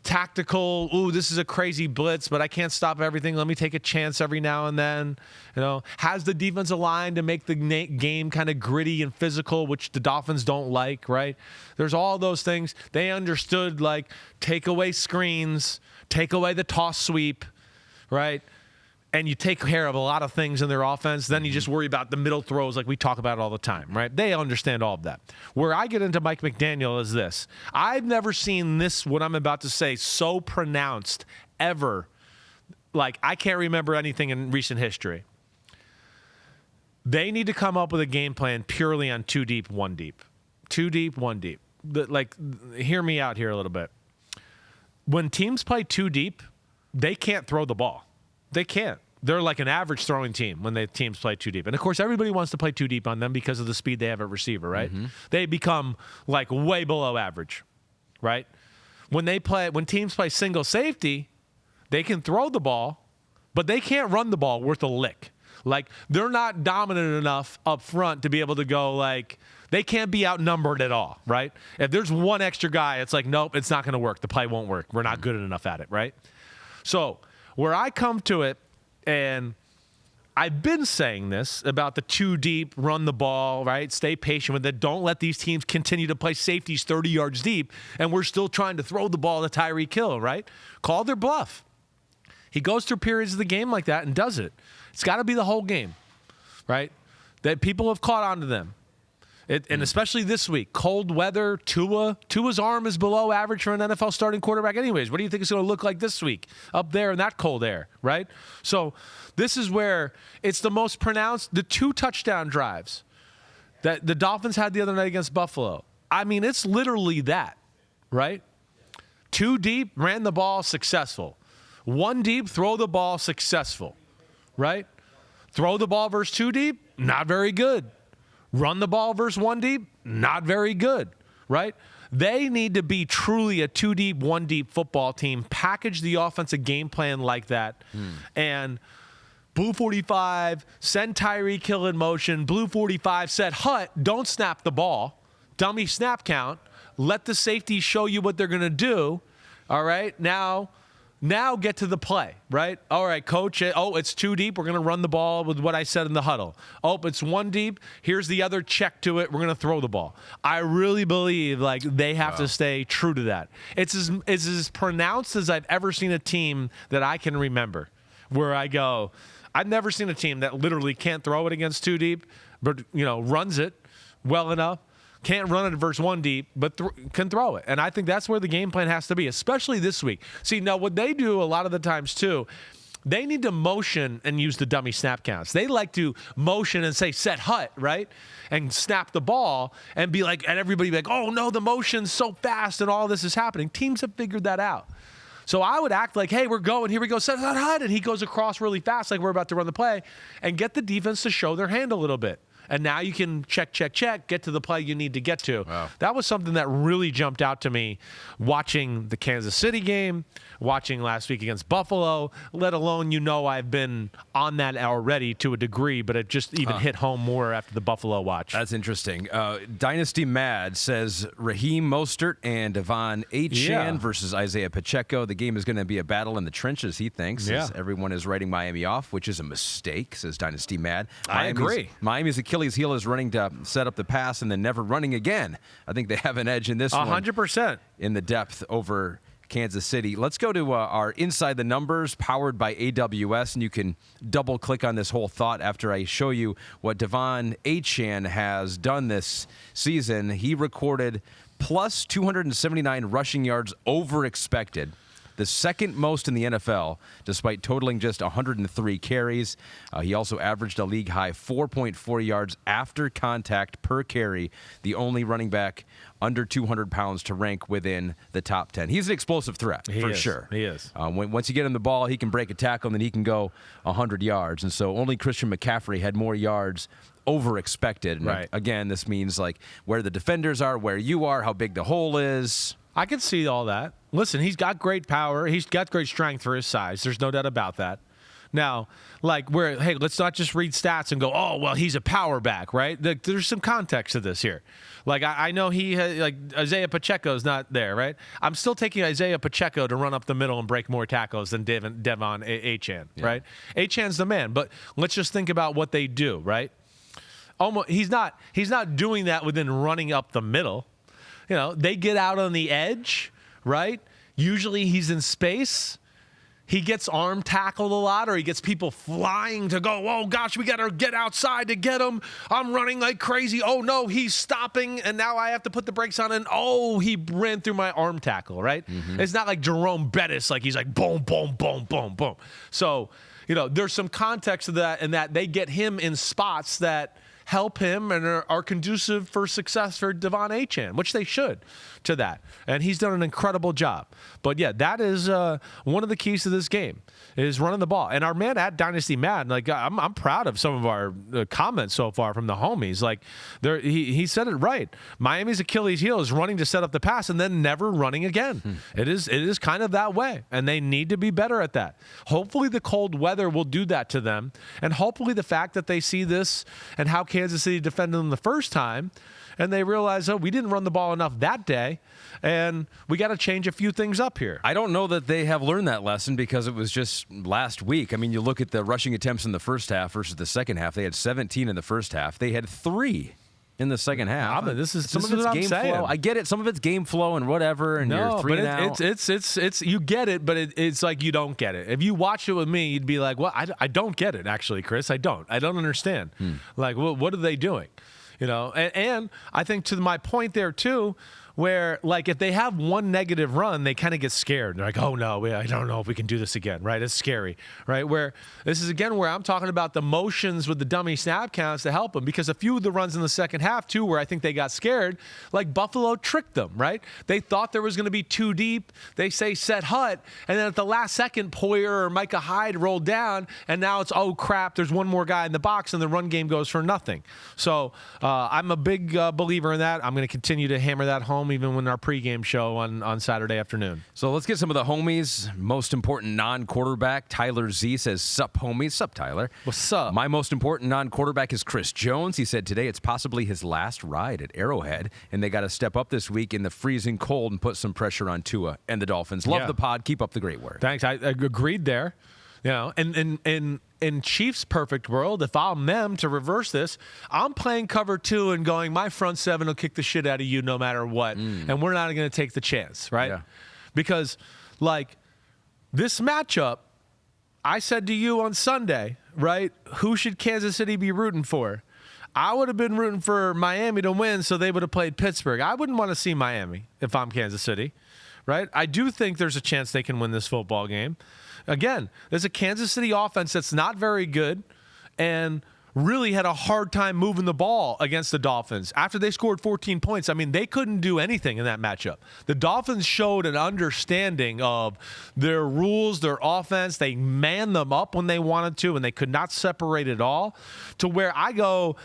[SPEAKER 1] Tactical, this is a crazy blitz, but I can't stop everything. Let me take a chance every now and then. Has the defensive line to make the game kind of gritty and physical, which the Dolphins don't like, right? There's all those things. They understood, take away screens, take away the toss sweep, right? And you take care of a lot of things in their offense, then you just worry about the middle throws like we talk about all the time, right? They understand all of that. Where I get into Mike McDaniel is this. I've never seen this, what I'm about to say, so pronounced ever. I can't remember anything in recent history. They need to come up with a game plan purely on 2 deep, 1 deep. 2 deep, 1 deep. Hear me out here a little bit. When teams play 2 deep, they can't throw the ball. They can't. They're like an average throwing team when the teams play 2 deep. And, of course, everybody wants to play 2 deep on them because of the speed they have at receiver, right? Mm-hmm. They become, way below average, right? When teams play single safety, they can throw the ball, but they can't run the ball worth a lick. They're not dominant enough up front to be able to go, they can't be outnumbered at all, right? If there's one extra guy, it's nope, it's not going to work. The play won't work. We're not good enough at it, right? So where I come to it, and I've been saying this about the 2 deep, run the ball, right? Stay patient with it. Don't let these teams continue to play safeties 30 yards deep, and we're still trying to throw the ball to Tyreek Hill, right? Call their bluff. He goes through periods of the game like that and does it. It's got to be the whole game, right? That people have caught on to them. And especially this week, cold weather, Tua's arm is below average for an NFL starting quarterback anyways. What do you think it's going to look like this week up there in that cold air, right? So this is where it's the most pronounced, the 2 touchdown drives that the Dolphins had the other night against Buffalo. I mean, it's literally that, right? 2 deep, ran the ball, successful. 1 deep, throw the ball, successful, right? Throw the ball versus 2 deep, not very good. Run the ball versus 1 deep, not very good, right? They need to be truly a 2 deep, 1 deep football team, package the offensive game plan like that, and Blue 45, send Tyreek Hill in motion, Blue 45, set hut, don't snap the ball, dummy snap count, let the safety show you what they're going to do, all right? Now get to the play, right? All right, coach. Oh, it's 2 deep. We're going to run the ball with what I said in the huddle. Oh, it's 1 deep. Here's the other check to it. We're going to throw the ball. I really believe they have to stay true to that. It's as pronounced as I've ever seen a team that I can remember where I go, I've never seen a team that literally can't throw it against 2 deep, but, runs it well enough. Can't run it versus 1 deep, but can throw it. And I think that's where the game plan has to be, especially this week. See, now what they do a lot of the times too, they need to motion and use the dummy snap counts. They like to motion and say set hut, right? And snap the ball and be and everybody be like, oh no, the motion's so fast and all this is happening. Teams have figured that out. So I would act like, hey, we're going, here we go, set hut, and he goes across really fast like we're about to run the play, and get the defense to show their hand a little bit. And now you can check, get to the play you need to get to.
[SPEAKER 2] Wow.
[SPEAKER 1] That was something that really jumped out to me watching the Kansas City game, watching last week against Buffalo, let alone, I've been on that already to a degree, but it just even hit home more after the Buffalo watch.
[SPEAKER 2] That's interesting. Dynasty Mad says Raheem Mostert and Devon Achane versus Isaiah Pacheco. The game is going to be a battle in the trenches, he thinks. As everyone is writing Miami off, which is a mistake, says Dynasty Mad.
[SPEAKER 1] I agree.
[SPEAKER 2] Miami's Achilles Achilles' heel is running to set up the pass and then never running again. I think they have an edge in this
[SPEAKER 1] 100%
[SPEAKER 2] in the depth over Kansas City. Let's go to our Inside the Numbers, powered by AWS, and you can double-click on this whole thought after I show you what Devon Achane has done this season. He recorded plus 279 rushing yards over expected, the second most in the NFL, despite totaling just 103 carries. He also averaged a league-high 4.4 yards after contact per carry, the only running back under 200 pounds to rank within the top 10. He's an explosive threat, for sure.
[SPEAKER 1] He is.
[SPEAKER 2] Once you get him the ball, he can break a tackle, and then he can go 100 yards. And so only Christian McCaffrey had more yards over expected.
[SPEAKER 1] Right.
[SPEAKER 2] Again, this means like where the defenders are, where you are, how big the hole is.
[SPEAKER 1] I can see all that. Listen, he's got great power. He's got great strength for his size. There's no doubt about that. Now, hey, let's not just read stats and go, oh, well, he's a power back, right? There's some context to this here. I know Isaiah Pacheco's not there, right? I'm still taking Isaiah Pacheco to run up the middle and break more tackles than Devon Achane, right? Achane's the man, but let's just think about what they do, right? He's not doing that within running up the middle. They get out on the edge, right? Usually he's in space. He gets arm tackled a lot, or he gets people flying to go, oh, gosh, we got to get outside to get him. I'm running like crazy. Oh, no, he's stopping, and now I have to put the brakes on, and, oh, he ran through my arm tackle, right? Mm-hmm. It's not like Jerome Bettis, like he's like boom, boom, boom, boom, boom. So, there's some context to that, and that they get him in spots that help him and are conducive for success for Devon Achane, which they should to that. And he's done an incredible job. But, yeah, that is one of the keys to this game is running the ball. And our man at Dynasty Mad, I'm proud of some of our comments so far from the homies. He said it right. Miami's Achilles heel is running to set up the pass and then never running again. It is kind of that way, and they need to be better at that. Hopefully the cold weather will do that to them, and hopefully the fact that they see this and how Kansas City defended them the first time, and they realize, oh, we didn't run the ball enough that day, and we got to change a few things up here.
[SPEAKER 2] I don't know that they have learned that lesson because it was just last week. I mean, you look at the rushing attempts in the first half versus the second half. They had 17 in the first half. They had 3 in the second half.
[SPEAKER 1] This is game
[SPEAKER 2] flow. I get it. Some of it's game flow and whatever, and you're 3 now.
[SPEAKER 1] It's you get it, but it's like you don't get it. If you watch it with me, you'd be like, well, I don't get it, actually, Chris. I don't understand. What are they doing? And I think to my point there, too, where, if they have one negative run, they kind of get scared. They're like, oh, no, I don't know if we can do this again, right? It's scary, right? Where this is, again, where I'm talking about the motions with the dummy snap counts to help them, because a few of the runs in the second half, too, where I think they got scared, Buffalo tricked them, right? They thought there was going to be 2 deep. They say set hut, and then at the last second, Poyer or Micah Hyde rolled down, and now it's, oh, crap, there's one more guy in the box, and the run game goes for nothing. So I'm a big believer in that. I'm going to continue to hammer that home even when our pregame show on Saturday afternoon.
[SPEAKER 2] So let's get some of the homies. Most important non-quarterback, Tyler Z says, sup, homies. Sup, Tyler.
[SPEAKER 1] What's up?
[SPEAKER 2] My most important non-quarterback is Chris Jones. He said today it's possibly his last ride at Arrowhead, and they got to step up this week in the freezing cold and put some pressure on Tua and the Dolphins. Love the pod. Keep up the great work.
[SPEAKER 1] Thanks. I agreed there. And in Chiefs' perfect world, if I'm them to reverse this, I'm playing cover 2 and going, my front 7 will kick the shit out of you no matter what, and we're not going to take the chance, right? Yeah. Because, this matchup, I said to you on Sunday, right, who should Kansas City be rooting for? I would have been rooting for Miami to win, so they would have played Pittsburgh. I wouldn't want to see Miami if I'm Kansas City, right? I do think there's a chance they can win this football game. Again, there's a Kansas City offense that's not very good and really had a hard time moving the ball against the Dolphins. After they scored 14 points, I mean, they couldn't do anything in that matchup. The Dolphins showed an understanding of their rules, their offense. They manned them up when they wanted to, and they could not separate it all, to where I go,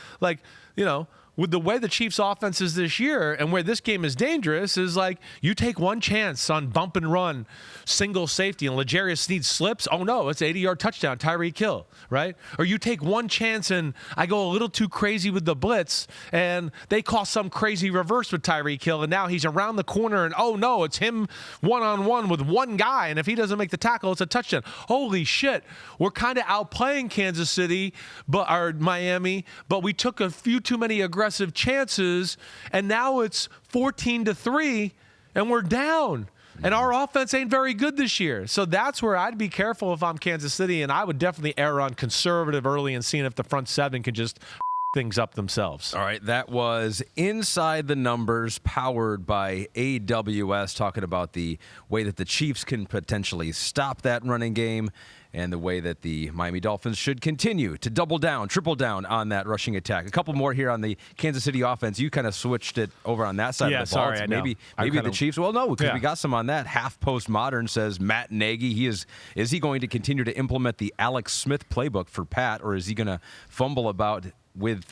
[SPEAKER 1] with the way the Chiefs' offense is this year and where this game is dangerous is like you take one chance on bump and run, single safety, and L'Jarius Sneed slips. Oh, no, it's an 80-yard touchdown, Tyreek Hill, right? Or you take one chance and I go a little too crazy with the blitz and they call some crazy reverse with Tyreek Hill and now he's around the corner and, oh, no, it's him one-on-one with one guy and if he doesn't make the tackle, it's a touchdown. Holy shit. We're kind of outplaying Kansas City or Miami, but we took a few too many aggressive chances, and now it's 14-3, and we're down. And our offense ain't very good this year. So that's where I'd be careful if I'm Kansas City, and I would definitely err on conservative early and seeing if the front seven can just things up themselves.
[SPEAKER 2] All right, that was Inside the Numbers, powered by AWS, talking about the way that the Chiefs can potentially stop that running game and the way that the Miami Dolphins should continue to double down, triple down on that rushing attack. A couple more here on the Kansas City offense. You kind of switched it over on that side of the ball.
[SPEAKER 1] Sorry,
[SPEAKER 2] maybe the Chiefs. Well, no, because we got some on that. Half Post Modern says Matt Nagy. Is he going to continue to implement the Alex Smith playbook for Pat, or is he going to fumble about with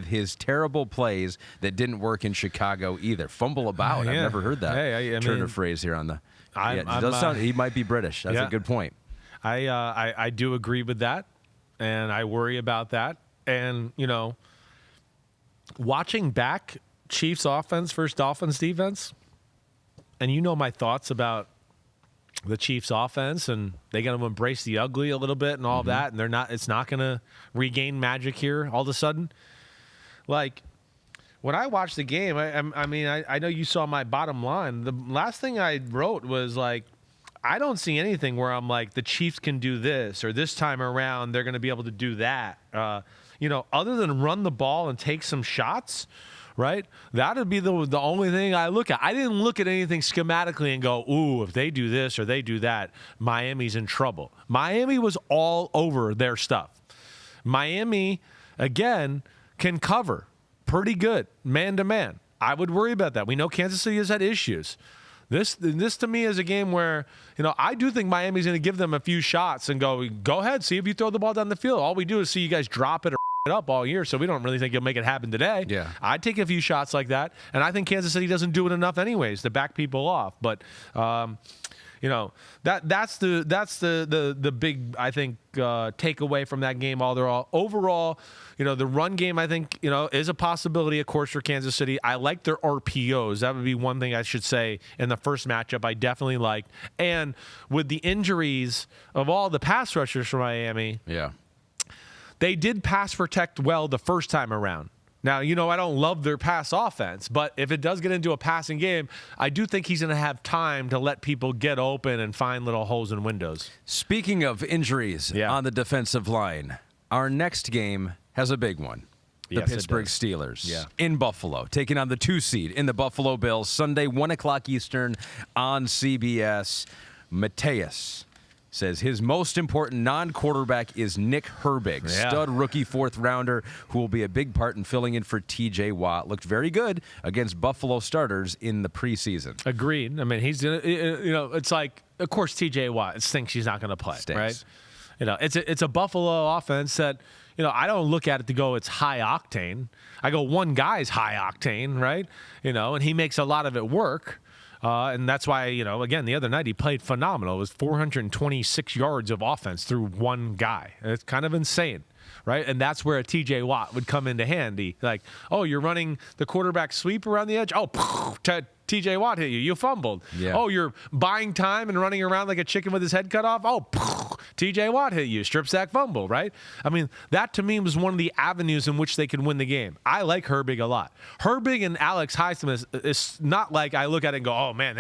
[SPEAKER 2] his terrible plays that didn't work in Chicago either? Fumble about. I've never heard that turn of phrase here on the. It does sound he might be British. That's a good point.
[SPEAKER 1] I do agree with that, and I worry about that. And, watching back Chiefs offense versus Dolphins defense, and my thoughts about the Chiefs offense, and they're going to embrace the ugly a little bit and all that, and it's not going to regain magic here all of a sudden. Like, when I watched the game, I know you saw my bottom line. The last thing I wrote was like, I don't see anything where I'm like, the Chiefs can do this, or this time around they're going to be able to do that. Other than run the ball and take some shots, right? That would be the only thing I look at. I didn't look at anything schematically and go, ooh, if they do this or they do that, Miami's in trouble. Miami was all over their stuff. Miami, again, can cover pretty good, man-to-man. I would worry about that. We know Kansas City has had issues. This to me is a game where, I do think Miami's going to give them a few shots and go ahead, see if you throw the ball down the field. All we do is see you guys drop it or it up all year, so we don't really think you'll make it happen today. Yeah, I'd take a few shots like that, and I think Kansas City doesn't do it enough anyways to back people off. But that's the big, I think, takeaway from that game. Overall, the run game, I think, is a possibility, of course, for Kansas City. I like their RPOs. That would be one thing I should say in the first matchup I definitely liked. And with the injuries of all the pass rushers for Miami, they did pass protect well the first time around. Now, I don't love their pass offense, but if it does get into a passing game, I do think he's going to have time to let people get open and find little holes and windows.
[SPEAKER 2] Speaking of injuries on the defensive line, our next game has a big one. The Pittsburgh Steelers in Buffalo, taking on the 2 seed in the Buffalo Bills, Sunday, 1 o'clock Eastern on CBS. Mateus says his most important non-quarterback is Nick Herbig, stud rookie 4th rounder who will be a big part in filling in for TJ Watt. Looked very good against Buffalo starters in the preseason.
[SPEAKER 1] Agreed. I mean, he's it's like, of course, TJ Watt thinks he's not going to play, right? It's a Buffalo offense that, I don't look at it to go, it's high octane. I go, one guy's high octane, right? And he makes a lot of it work. And that's why, again, the other night he played phenomenal. It was 426 yards of offense through one guy. And it's kind of insane, right? And that's where a TJ Watt would come into handy. Like, oh, you're running the quarterback sweep around the edge? Oh, TJ Watt hit you. You fumbled. Yeah. Oh, you're buying time and running around like a chicken with his head cut off? Oh, TJ Watt hit you. Strip sack fumble, right? I mean, that to me was one of the avenues in which they could win the game. I like Herbig a lot. Herbig and Alex Highsmith is not like I look at it and go, oh, man,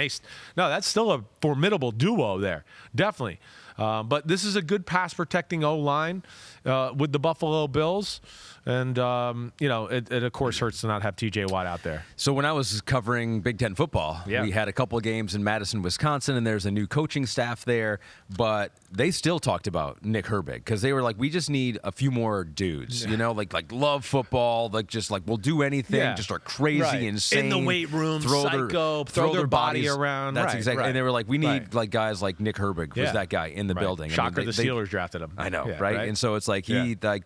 [SPEAKER 1] no, that's still a formidable duo there. Definitely. But this is a good pass protecting O-line with the Buffalo Bills. And, it of course hurts to not have TJ Watt out there.
[SPEAKER 2] So when I was covering Big Ten football, we had a couple of games in Madison, Wisconsin, and there's a new coaching staff there. But they still talked about Nick Herbig because they were like, we just need a few more dudes, like love football, we'll do anything, just are crazy, insane.
[SPEAKER 1] In the weight room, throw their body around.
[SPEAKER 2] That's exactly. And they were like, we need guys like Nick Herbig was that guy in the building.
[SPEAKER 1] Shocker, the Steelers drafted him.
[SPEAKER 2] I know, right? And so it's like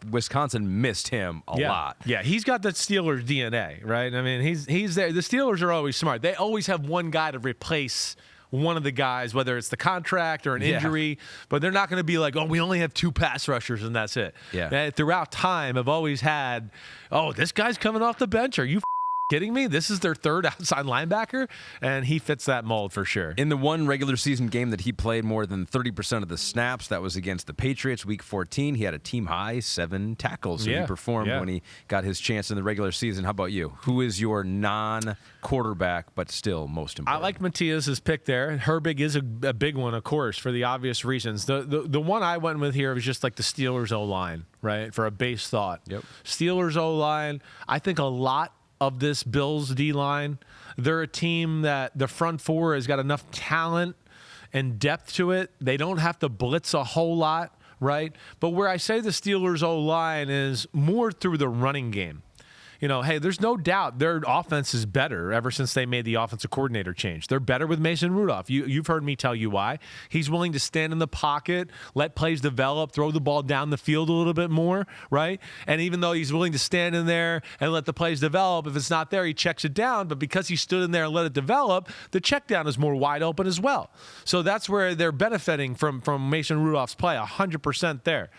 [SPEAKER 2] Wisconsin missed him him a lot.
[SPEAKER 1] Yeah, he's got the Steelers DNA, right? I mean, he's there. The Steelers are always smart. They always have one guy to replace one of the guys, whether it's the contract or an injury, but they're not going to be like, oh, we only have 2 pass rushers and that's it.
[SPEAKER 2] Yeah.
[SPEAKER 1] Throughout time, I've always had, oh, this guy's coming off the bench. Are you kidding me? This is their 3rd outside linebacker, and he fits that mold for sure.
[SPEAKER 2] In the one regular season game that he played more than 30% of the snaps, that was against the Patriots, Week 14. He had a team-high 7 tackles. So he performed when he got his chance in the regular season. How about you? Who is your non-quarterback, but still most important?
[SPEAKER 1] I like Matias's pick there. Herbig is a big one, of course, for the obvious reasons. The one I went with here was just like the Steelers O-line, right, for a base thought.
[SPEAKER 2] Yep.
[SPEAKER 1] Steelers O-line, I think a lot of this Bills D-line. They're a team that the front 4 has got enough talent and depth to it. They don't have to blitz a whole lot, right? But where I say the Steelers O-line is more through the running game. You know, hey, there's no doubt their offense is better ever since they made the offensive coordinator change. They're better with Mason Rudolph. You've heard me tell you why. He's willing to stand in the pocket, let plays develop, throw the ball down the field a little bit more, right? And even though he's willing to stand in there and let the plays develop, if it's not there, he checks it down. But because he stood in there and let it develop, the check down is more wide open as well. So that's where they're benefiting from Mason Rudolph's play, 100% there.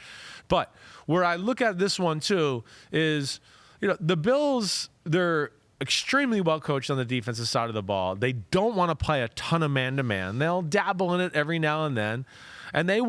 [SPEAKER 1] But where I look at this one, too, is – you know, the Bills, they're extremely well coached on the defensive side of the ball. They don't want to play a ton of man-to-man. They'll dabble in it every now and then. And they don't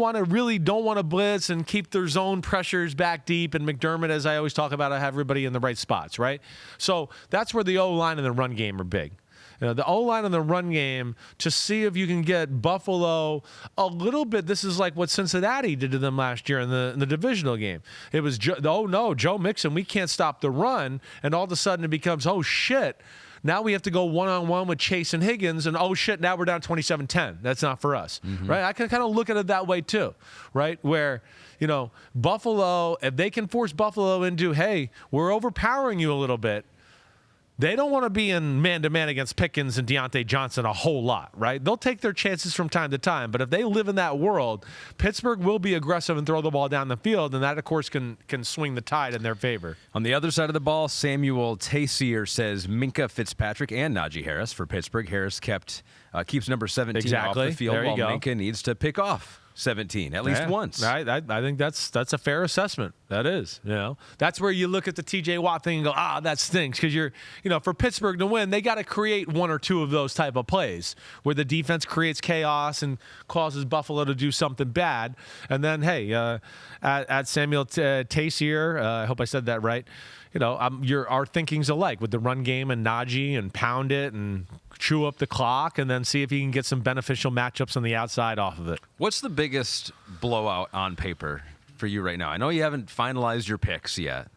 [SPEAKER 1] want to blitz and keep their zone pressures back deep. And McDermott, as I always talk about, I have everybody in the right spots, right? So that's where the O-line and the run game are big. You know, the O-line and the run game, to see if you can get Buffalo a little bit. This is like what Cincinnati did to them last year in the divisional game. It was, Joe Mixon, we can't stop the run. And all of a sudden it becomes, oh, shit. Now we have to go one-on-one with Chase and Higgins, and oh, shit, now we're down 27-10. That's not for us, right? I can kind of look at it that way too, right? Where, you know, Buffalo, if they can force Buffalo into, hey, we're overpowering you a little bit, they don't want to be in man-to-man against Pickens and Deontay Johnson a whole lot, right? They'll take their chances from time to time, but if they live in that world, Pittsburgh will be aggressive and throw the ball down the field, and that, of course, can swing the tide in their favor.
[SPEAKER 2] On the other side of the ball, Samuel Taysier says Minkah Fitzpatrick and Najee Harris for Pittsburgh. Harris keeps number 17 off the field, while Minkah needs to pick off 17 at least once.
[SPEAKER 1] Right. I think that's a fair assessment. That is, you know, that's where you look at the TJ Watt thing and go, that stinks, because for Pittsburgh to win, they got to create 1 or 2 of those type of plays where the defense creates chaos and causes Buffalo to do something bad. And then, hey, at Samuel Taysier, I hope I said that right. You know, our thinking's alike with the run game and Najee, and pound it and chew up the clock, and then see if you can get some beneficial matchups on the outside off of it.
[SPEAKER 2] What's the biggest blowout on paper for you right now? I know you haven't finalized your picks yet,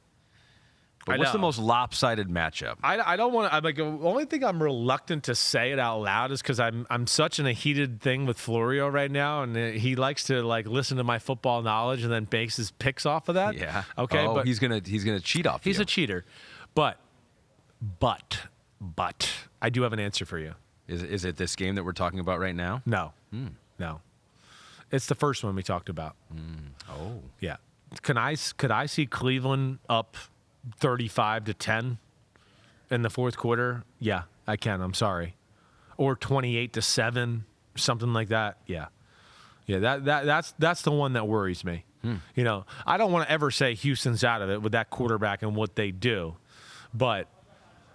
[SPEAKER 2] but what's the most lopsided matchup?
[SPEAKER 1] I don't want to. The only thing I'm reluctant to say it out loud is because I'm such in a heated thing with Florio right now, and he likes to listen to my football knowledge and then bakes his picks off of that.
[SPEAKER 2] Yeah.
[SPEAKER 1] Okay.
[SPEAKER 2] But he's gonna cheat off you.
[SPEAKER 1] He's a cheater, but I do have an answer for you.
[SPEAKER 2] Is it this game that we're talking about right now?
[SPEAKER 1] No. No. It's the first one we talked about.
[SPEAKER 2] Oh.
[SPEAKER 1] Yeah. Could I see Cleveland up 35-10 in the fourth quarter? Yeah, I can. I'm sorry. Or 28-7, something like that. Yeah. That's the one that worries me. You know, I don't want to ever say Houston's out of it with that quarterback and what they do, but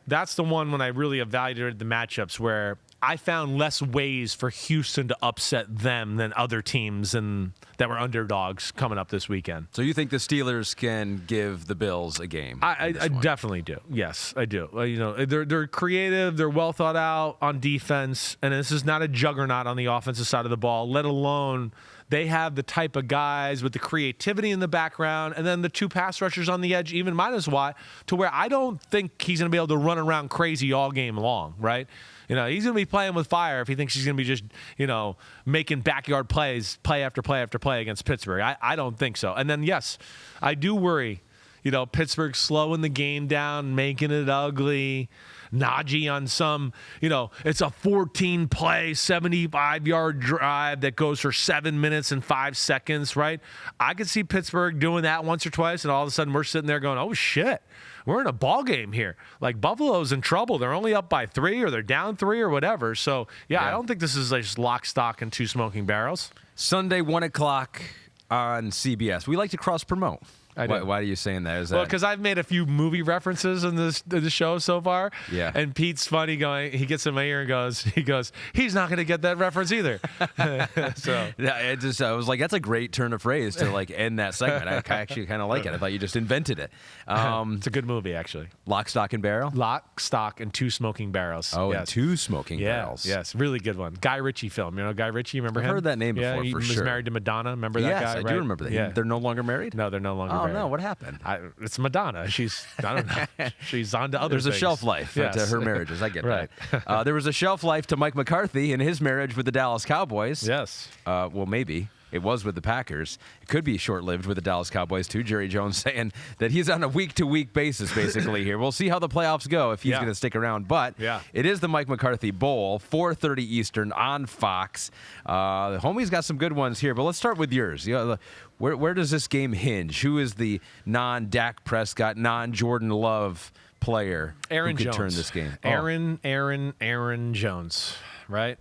[SPEAKER 1] that's the one when I really evaluated the matchups where I found less ways for Houston to upset them than other teams that were underdogs coming up this weekend.
[SPEAKER 2] So you think the Steelers can give the Bills a game?
[SPEAKER 1] I definitely do. Yes, I do. You know, they're creative, they're well thought out on defense, and this is not a juggernaut on the offensive side of the ball, let alone they have the type of guys with the creativity in the background, and then the 2 pass rushers on the edge, even minus Watt, to where I don't think he's going to be able to run around crazy all game long, right? You know, he's going to be playing with fire if he thinks he's going to be just, making backyard plays, play after play after play against Pittsburgh. I don't think so. And then, yes, I do worry. Pittsburgh slowing the game down, making it ugly. Najee on some, it's a 14-play, 75-yard drive that goes for 7 minutes and 5 seconds, right? I could see Pittsburgh doing that once or twice, and all of a sudden we're sitting there going, oh, shit, we're in a ball game here. Like, Buffalo's in trouble. They're only up by 3 or they're down 3 or whatever. So, yeah. I don't think this is just lock, stock, and 2 smoking barrels.
[SPEAKER 2] Sunday, 1 o'clock on CBS. We like to cross-promote. Why are you saying that?
[SPEAKER 1] Well, because I've made a few movie references in the show so far.
[SPEAKER 2] Yeah.
[SPEAKER 1] And Pete's funny he gets in my ear and goes, he's not going to get that reference either. So
[SPEAKER 2] yeah, I was like, that's a great turn of phrase to end that segment. I actually kind of like it. I thought you just invented it.
[SPEAKER 1] It's a good movie, actually.
[SPEAKER 2] Lock, Stock, and Barrel?
[SPEAKER 1] Lock, Stock, and 2 Smoking Barrels.
[SPEAKER 2] Oh, yes. And 2 Smoking Barrels.
[SPEAKER 1] Yes, really good one. Guy Ritchie film. Guy Ritchie, remember him?
[SPEAKER 2] I've heard that name before,
[SPEAKER 1] for
[SPEAKER 2] sure.
[SPEAKER 1] He was married to Madonna. Remember that guy?
[SPEAKER 2] Yes, I do remember that.
[SPEAKER 1] Yeah.
[SPEAKER 2] They're no longer married?
[SPEAKER 1] No, they're no longer married.
[SPEAKER 2] Oh, no. What happened?
[SPEAKER 1] It's Madonna. I don't know. She's on to other
[SPEAKER 2] There's
[SPEAKER 1] things.
[SPEAKER 2] A shelf life to her marriages. I get
[SPEAKER 1] right.
[SPEAKER 2] that. There was a shelf life to Mike McCarthy and his marriage with the Dallas Cowboys.
[SPEAKER 1] Yes.
[SPEAKER 2] Well, maybe. It was with the Packers. It could be short-lived with the Dallas Cowboys, too. Jerry Jones saying that he's on a week-to-week basis, basically, here. We'll see how the playoffs go if he's going to stick around. But it is the Mike McCarthy Bowl, 4:30 Eastern on Fox. The homie's got some good ones here, but let's start with yours. Where does this game hinge? Who is the non-Dak Prescott, non-Jordan Love player
[SPEAKER 1] Aaron
[SPEAKER 2] who could
[SPEAKER 1] Jones.
[SPEAKER 2] turn this game?
[SPEAKER 1] Aaron Jones, right?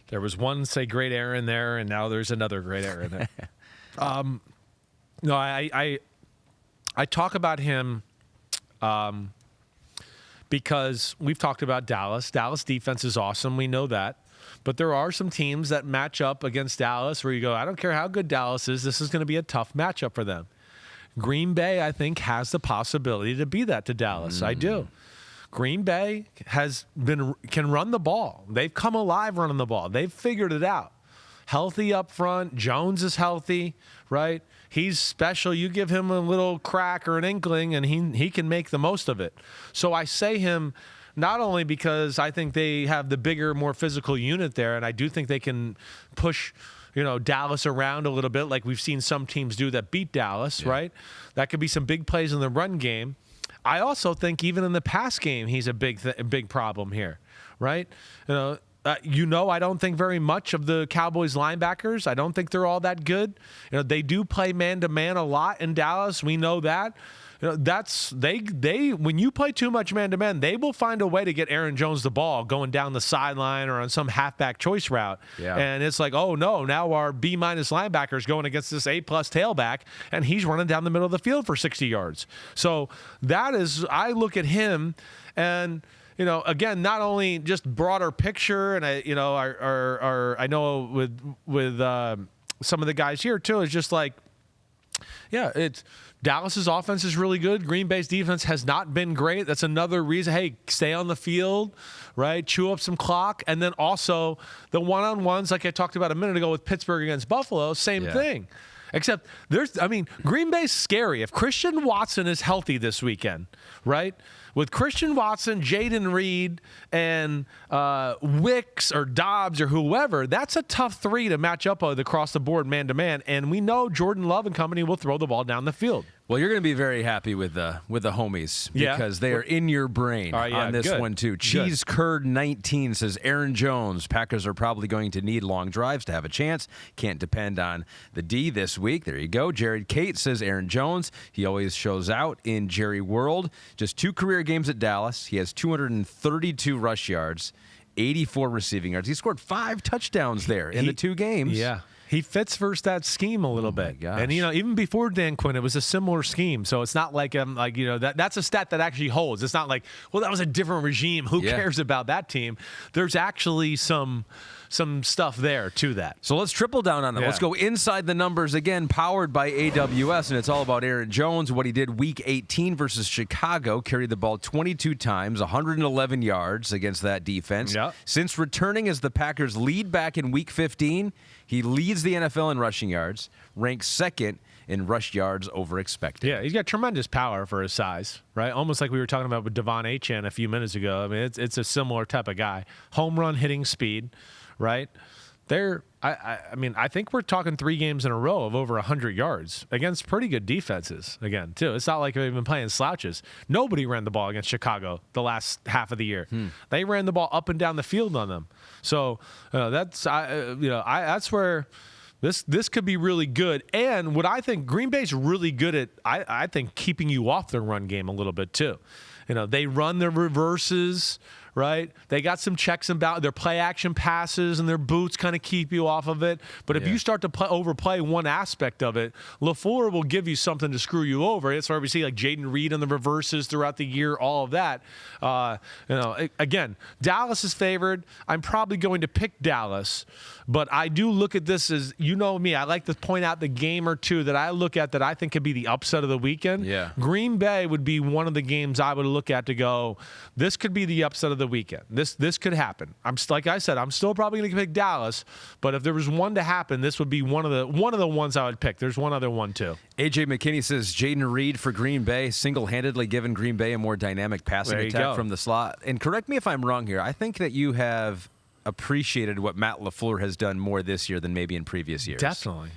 [SPEAKER 1] There was one, great Aaron there, and now there's another great Aaron there. No, I talk about him because we've talked about Dallas. Dallas defense is awesome. We know that. But there are some teams that match up against Dallas where you go, I don't care how good Dallas is, this is going to be a tough matchup for them. Green Bay, I think, has the possibility to be that to Dallas. I do. Green Bay can run the ball. They've come alive running the ball. They've figured it out. Healthy up front. Jones is healthy, right? He's special. You give him a little crack or an inkling, and he can make the most of it. So I say him not only because I think they have the bigger, more physical unit there, and I do think they can push Dallas around a little bit like we've seen some teams do that beat Dallas, right? That could be some big plays in the run game. I also think even in the pass game, he's a big problem here, right? I don't think very much of the Cowboys linebackers. I don't think they're all that good. They do play man-to-man a lot in Dallas. We know that. When you play too much man-to-man, they will find a way to get Aaron Jones the ball going down the sideline or on some halfback choice route. Yeah. And it's like, oh, no, now our B- linebacker is going against this A-plus tailback, and he's running down the middle of the field for 60 yards. So I look at him and – again, not only just broader picture, and I know with some of the guys here too, it's just like, it's Dallas's offense is really good. Green Bay's defense has not been great. That's another reason. Hey, stay on the field, right? Chew up some clock, and then also the one-on-ones, like I talked about a minute ago with Pittsburgh against Buffalo, same thing. Except Green Bay's scary. If Christian Watson is healthy this weekend, right? With Christian Watson, Jaden Reed, and Wicks or Dobbs or whoever, that's a tough 3 to match up with across the board man-to-man. And we know Jordan Love and company will throw the ball down the field. Well, you're going to be very happy with the homies because they are in your brain on this one, too. Cheese Curd 19 says, Aaron Jones, Packers are probably going to need long drives to have a chance. Can't depend on the D this week. There you go. Jared Kate says, Aaron Jones, he always shows out in Jerry World. Just 2 career games at Dallas. He has 232 rush yards, 84 receiving yards. He scored 5 touchdowns there in the 2 games. Yeah. He fits versus that scheme a little bit. Gosh. And, even before Dan Quinn, it was a similar scheme. So it's not like, that's a stat that actually holds. It's not like, well, that was a different regime. Who cares about that team? There's actually some stuff there to that. So let's triple down on it. Let's go inside the numbers again, powered by AWS, and it's all about Aaron Jones, what he did week 18 versus Chicago, carried the ball 22 times, 111 yards against that defense. Yep. Since returning as the Packers lead back in week 15, he leads the NFL in rushing yards, ranks second in rush yards over expected. Yeah, he's got tremendous power for his size, right? Almost like we were talking about with Devon Achane a few minutes ago. I mean, it's a similar type of guy. Home run hitting speed, right? I mean, I think we're talking 3 games in a row of over 100 yards against pretty good defenses again, too. It's not like they've been playing slouches. Nobody ran the ball against Chicago the last half of the year. They ran the ball up and down the field on them. So that's where this could be really good. And what I think Green Bay's really good at, I think, keeping you off the run game a little bit, too. They run their reverses, right? They got some checks and balances. Their play action passes and their boots kind of keep you off of it. But if you start to overplay one aspect of it, LaFleur will give you something to screw you over. That's why we see like Jaden Reed on the reverses throughout the year, all of that. Again, Dallas is favored. I'm probably going to pick Dallas. But I do look at this as, you know me, I like to point out the game or two that I look at that I think could be the upset of the weekend.
[SPEAKER 2] Yeah.
[SPEAKER 1] Green Bay would be one of the games I would look at to go, this could be the upset of the weekend. This could happen. Like I said, I'm still probably going to pick Dallas, but if there was one to happen, this would be one of the ones I would pick. There's one other one too.
[SPEAKER 2] AJ McKinney says Jaden Reed for Green Bay, single-handedly giving Green Bay a more dynamic passing attack from the slot. And correct me if I'm wrong here. I think that you have appreciated what Matt LaFleur has done more this year than maybe in previous years.
[SPEAKER 1] Definitely.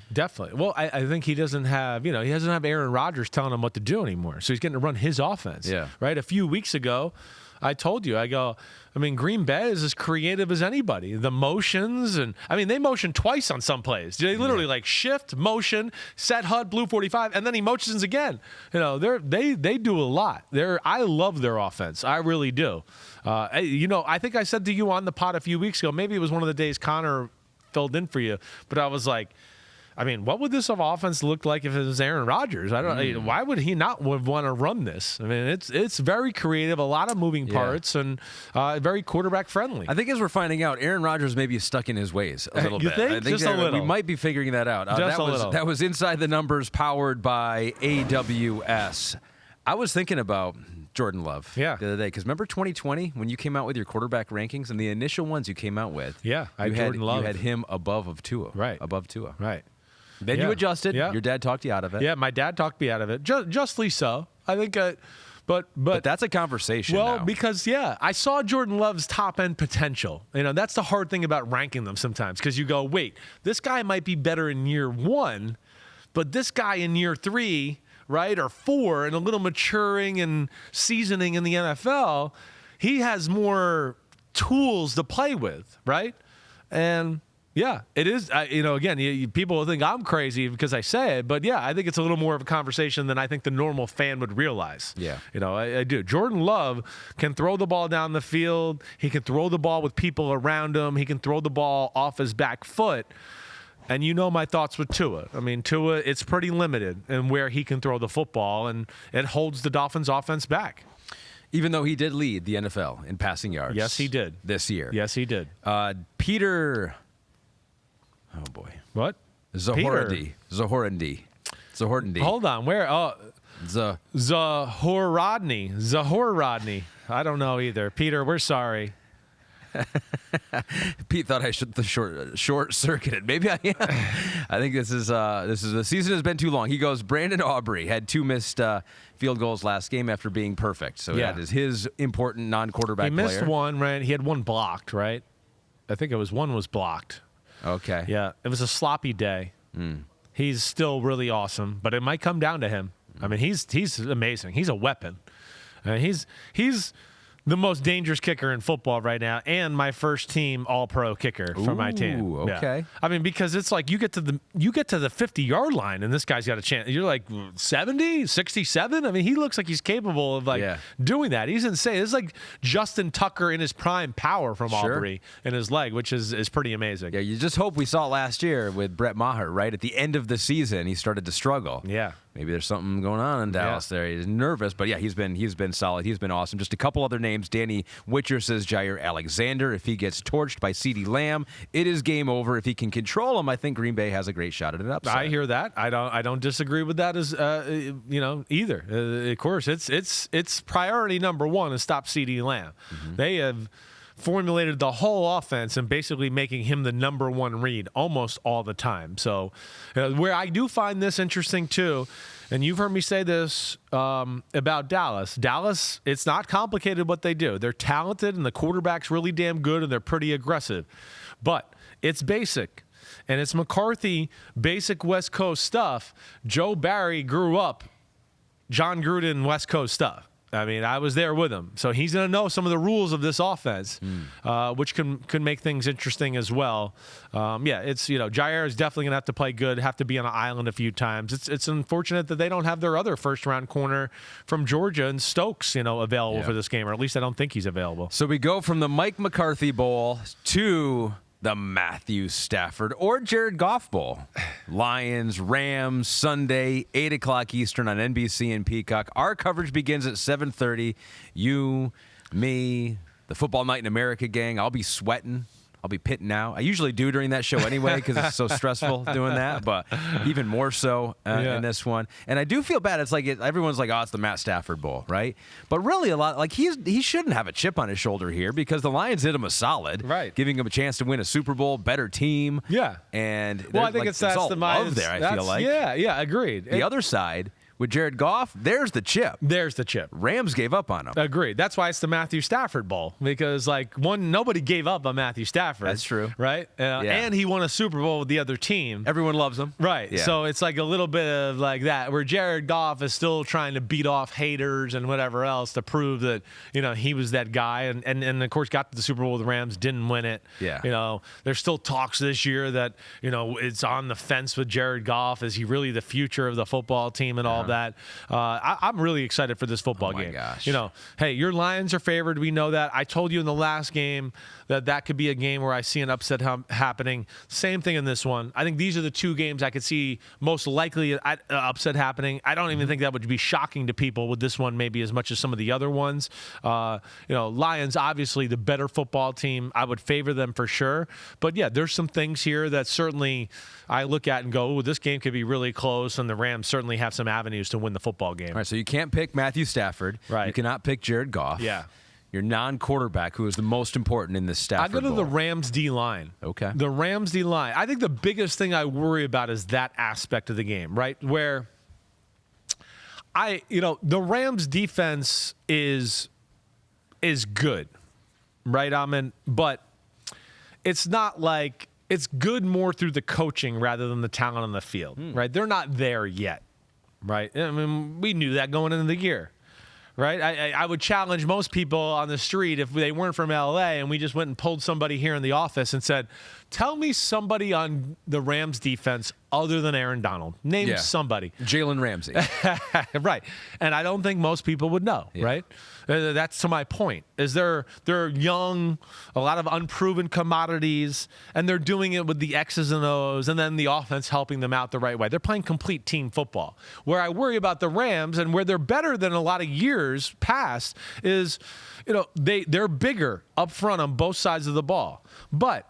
[SPEAKER 1] Well, I think he doesn't have, he doesn't have Aaron Rodgers telling him what to do anymore. So he's getting to run his offense.
[SPEAKER 2] Yeah.
[SPEAKER 1] Right? A few weeks ago, I told you, Green Bay is as creative as anybody. The motions, and they motion twice on some plays. They literally shift, motion, set HUD, blue 45, and then he motions again. They do a lot. I love their offense. I really do. I think I said to you on the pod a few weeks ago, maybe it was one of the days Connor filled in for you, but I was like, what would this offense look like if it was Aaron Rodgers? Why would he not want to run this? It's very creative, a lot of moving parts, and very quarterback friendly.
[SPEAKER 2] I think as we're finding out, Aaron Rodgers may be stuck in his ways a little
[SPEAKER 1] you
[SPEAKER 2] bit.
[SPEAKER 1] Think?
[SPEAKER 2] I think
[SPEAKER 1] just a little.
[SPEAKER 2] We might be figuring that out.
[SPEAKER 1] Just a little.
[SPEAKER 2] That was Inside the Numbers, powered by AWS. I was thinking about Jordan Love the other day, because remember 2020 when you came out with your quarterback rankings and the initial ones you came out with?
[SPEAKER 1] Yeah, Jordan Love.
[SPEAKER 2] You had him above Tua.
[SPEAKER 1] Right.
[SPEAKER 2] Above Tua.
[SPEAKER 1] Right.
[SPEAKER 2] Then you adjusted. Yeah. Your dad talked you out of it.
[SPEAKER 1] Yeah, my dad talked me out of it. Justly so. I think, but
[SPEAKER 2] that's a conversation.
[SPEAKER 1] Well,
[SPEAKER 2] now.
[SPEAKER 1] Because I saw Jordan Love's top end potential. That's the hard thing about ranking them sometimes, because you go, wait, this guy might be better in year 1, but this guy in year 3, right, or 4, and a little maturing and seasoning in the NFL, he has more tools to play with, right, and. Yeah, it is. Again, people will think I'm crazy because I say it, but I think it's a little more of a conversation than I think the normal fan would realize.
[SPEAKER 2] Yeah.
[SPEAKER 1] I do. Jordan Love can throw the ball down the field. He can throw the ball with people around him. He can throw the ball off his back foot. And my thoughts with Tua. Tua, it's pretty limited in where he can throw the football, and it holds the Dolphins' offense back.
[SPEAKER 2] Even though he did lead the NFL in passing yards.
[SPEAKER 1] Yes, he did.
[SPEAKER 2] This year.
[SPEAKER 1] Yes, he did.
[SPEAKER 2] Peter... Oh, boy.
[SPEAKER 1] What?
[SPEAKER 2] Zahorandi.
[SPEAKER 1] Hold on. Where? Oh, Zahorodny. I don't know either. Peter, we're sorry.
[SPEAKER 2] Pete thought I should short circuit it. Maybe I am. I think this is the season has been too long. He goes, Brandon Aubrey had 2 missed field goals last game after being perfect. So that is his important non-quarterback player.
[SPEAKER 1] He missed one, right? He had one blocked, right? I think one was blocked.
[SPEAKER 2] Okay.
[SPEAKER 1] Yeah, it was a sloppy day. He's still really awesome, but it might come down to him. He's amazing. He's a weapon. He's the most dangerous kicker in football right now, and my first team All-Pro kicker for my team.
[SPEAKER 2] Okay.
[SPEAKER 1] Yeah. Because it's like you get to the 50-yard line, and this guy's got a chance. You're like 70, 67. He looks like he's capable of doing that. He's insane. It's like Justin Tucker in his prime power from Aubrey in his leg, which is pretty amazing.
[SPEAKER 2] Yeah, you just hope we saw it last year with Brett Maher, right? At the end of the season, he started to struggle.
[SPEAKER 1] Yeah.
[SPEAKER 2] Maybe there's something going on in Dallas there. He's nervous, but he's been solid. He's been awesome. Just a couple other names. Danny Witcher says Jair Alexander. If he gets torched by CeeDee Lamb, it is game over. If he can control him, I think Green Bay has a great shot at an upset.
[SPEAKER 1] I hear that. I don't disagree with that either. Of course, it's priority number 1 is stop CeeDee Lamb. Mm-hmm. They have formulated the whole offense and basically making him the number one read almost all the time. So where I do find this interesting too, and you've heard me say this about Dallas. Dallas, it's not complicated what they do. They're talented, and the quarterback's really damn good, and they're pretty aggressive. But it's basic, and it's McCarthy, basic West Coast stuff. Joe Barry grew up John Gruden West Coast stuff. I mean, I was there with him. So he's going to know some of the rules of this offense, which can make things interesting as well. It's, Jair is definitely going to have to play good, have to be on an island a few times. It's unfortunate that they don't have their other first-round corner from Georgia and Stokes, available for this game, or at least I don't think he's available.
[SPEAKER 2] So we go from the Mike McCarthy Bowl to the Matthew Stafford or Jared Goff Bowl. Lions, Rams, Sunday, 8 o'clock Eastern on NBC and Peacock. Our coverage begins at 7:30. You, me, the Football Night in America gang. I'll be sweating. I'll be pitting out. I usually do during that show anyway because it's so stressful doing that, but even more so in this one. And I do feel bad. It's like everyone's like, oh, it's the Matt Stafford Bowl, right? But really, a lot like he shouldn't have a chip on his shoulder here because the Lions did him a solid,
[SPEAKER 1] right?
[SPEAKER 2] Giving him a chance to win a Super Bowl, better team,
[SPEAKER 1] And I think it's all
[SPEAKER 2] the love there. I feel like,
[SPEAKER 1] agreed.
[SPEAKER 2] The other side. With Jared Goff, there's the chip. Rams gave up on him.
[SPEAKER 1] Agreed. That's why it's the Matthew Stafford Bowl because, nobody gave up on Matthew Stafford.
[SPEAKER 2] That's true.
[SPEAKER 1] Right? And he won a Super Bowl with the other team.
[SPEAKER 2] Everyone loves him.
[SPEAKER 1] Right. Yeah. So it's like a little bit of like that where Jared Goff is still trying to beat off haters and whatever else to prove that, he was that guy. And of course, got to the Super Bowl with the Rams, didn't win it.
[SPEAKER 2] Yeah.
[SPEAKER 1] There's still talks this year that, it's on the fence with Jared Goff. Is he really the future of the football team and all that? I'm really excited for this football game.
[SPEAKER 2] Gosh.
[SPEAKER 1] Hey, your Lions are favored. We know that. I told you in the last game that could be a game where I see an upset happening. Same thing in this one. I think these are the two games I could see most likely upset happening. I don't even think that would be shocking to people with this one maybe as much as some of the other ones. Lions, obviously the better football team. I would favor them for sure. But, there's some things here that certainly I look at and go, this game could be really close, and the Rams certainly have some avenues to win the football game.
[SPEAKER 2] All right, so you can't pick Matthew Stafford.
[SPEAKER 1] Right.
[SPEAKER 2] You cannot pick Jared Goff.
[SPEAKER 1] Yeah.
[SPEAKER 2] Your non-quarterback, who is the most important in this Stafford
[SPEAKER 1] Bowl. I go to
[SPEAKER 2] Bowl.
[SPEAKER 1] the Rams D-line.
[SPEAKER 2] Okay.
[SPEAKER 1] The Rams D-line. I think the biggest thing I worry about is that aspect of the game, right? Where the Rams defense is good, right, Ahmed? But it's not like it's good more through the coaching rather than the talent on the field, right? They're not there yet, right? I mean, we knew that going into the year. Right, I would challenge most people on the street if they weren't from LA and we just went and pulled somebody here in the office and said, tell me somebody on the Rams defense other than Aaron Donald. Name somebody.
[SPEAKER 2] Jalen Ramsey.
[SPEAKER 1] Right. And I don't think most people would know, right? That's to my point, is they're young, a lot of unproven commodities, and they're doing it with the X's and O's, and then the offense helping them out the right way. They're playing complete team football. Where I worry about the Rams and where they're better than a lot of years past is, they're bigger up front on both sides of the ball. But,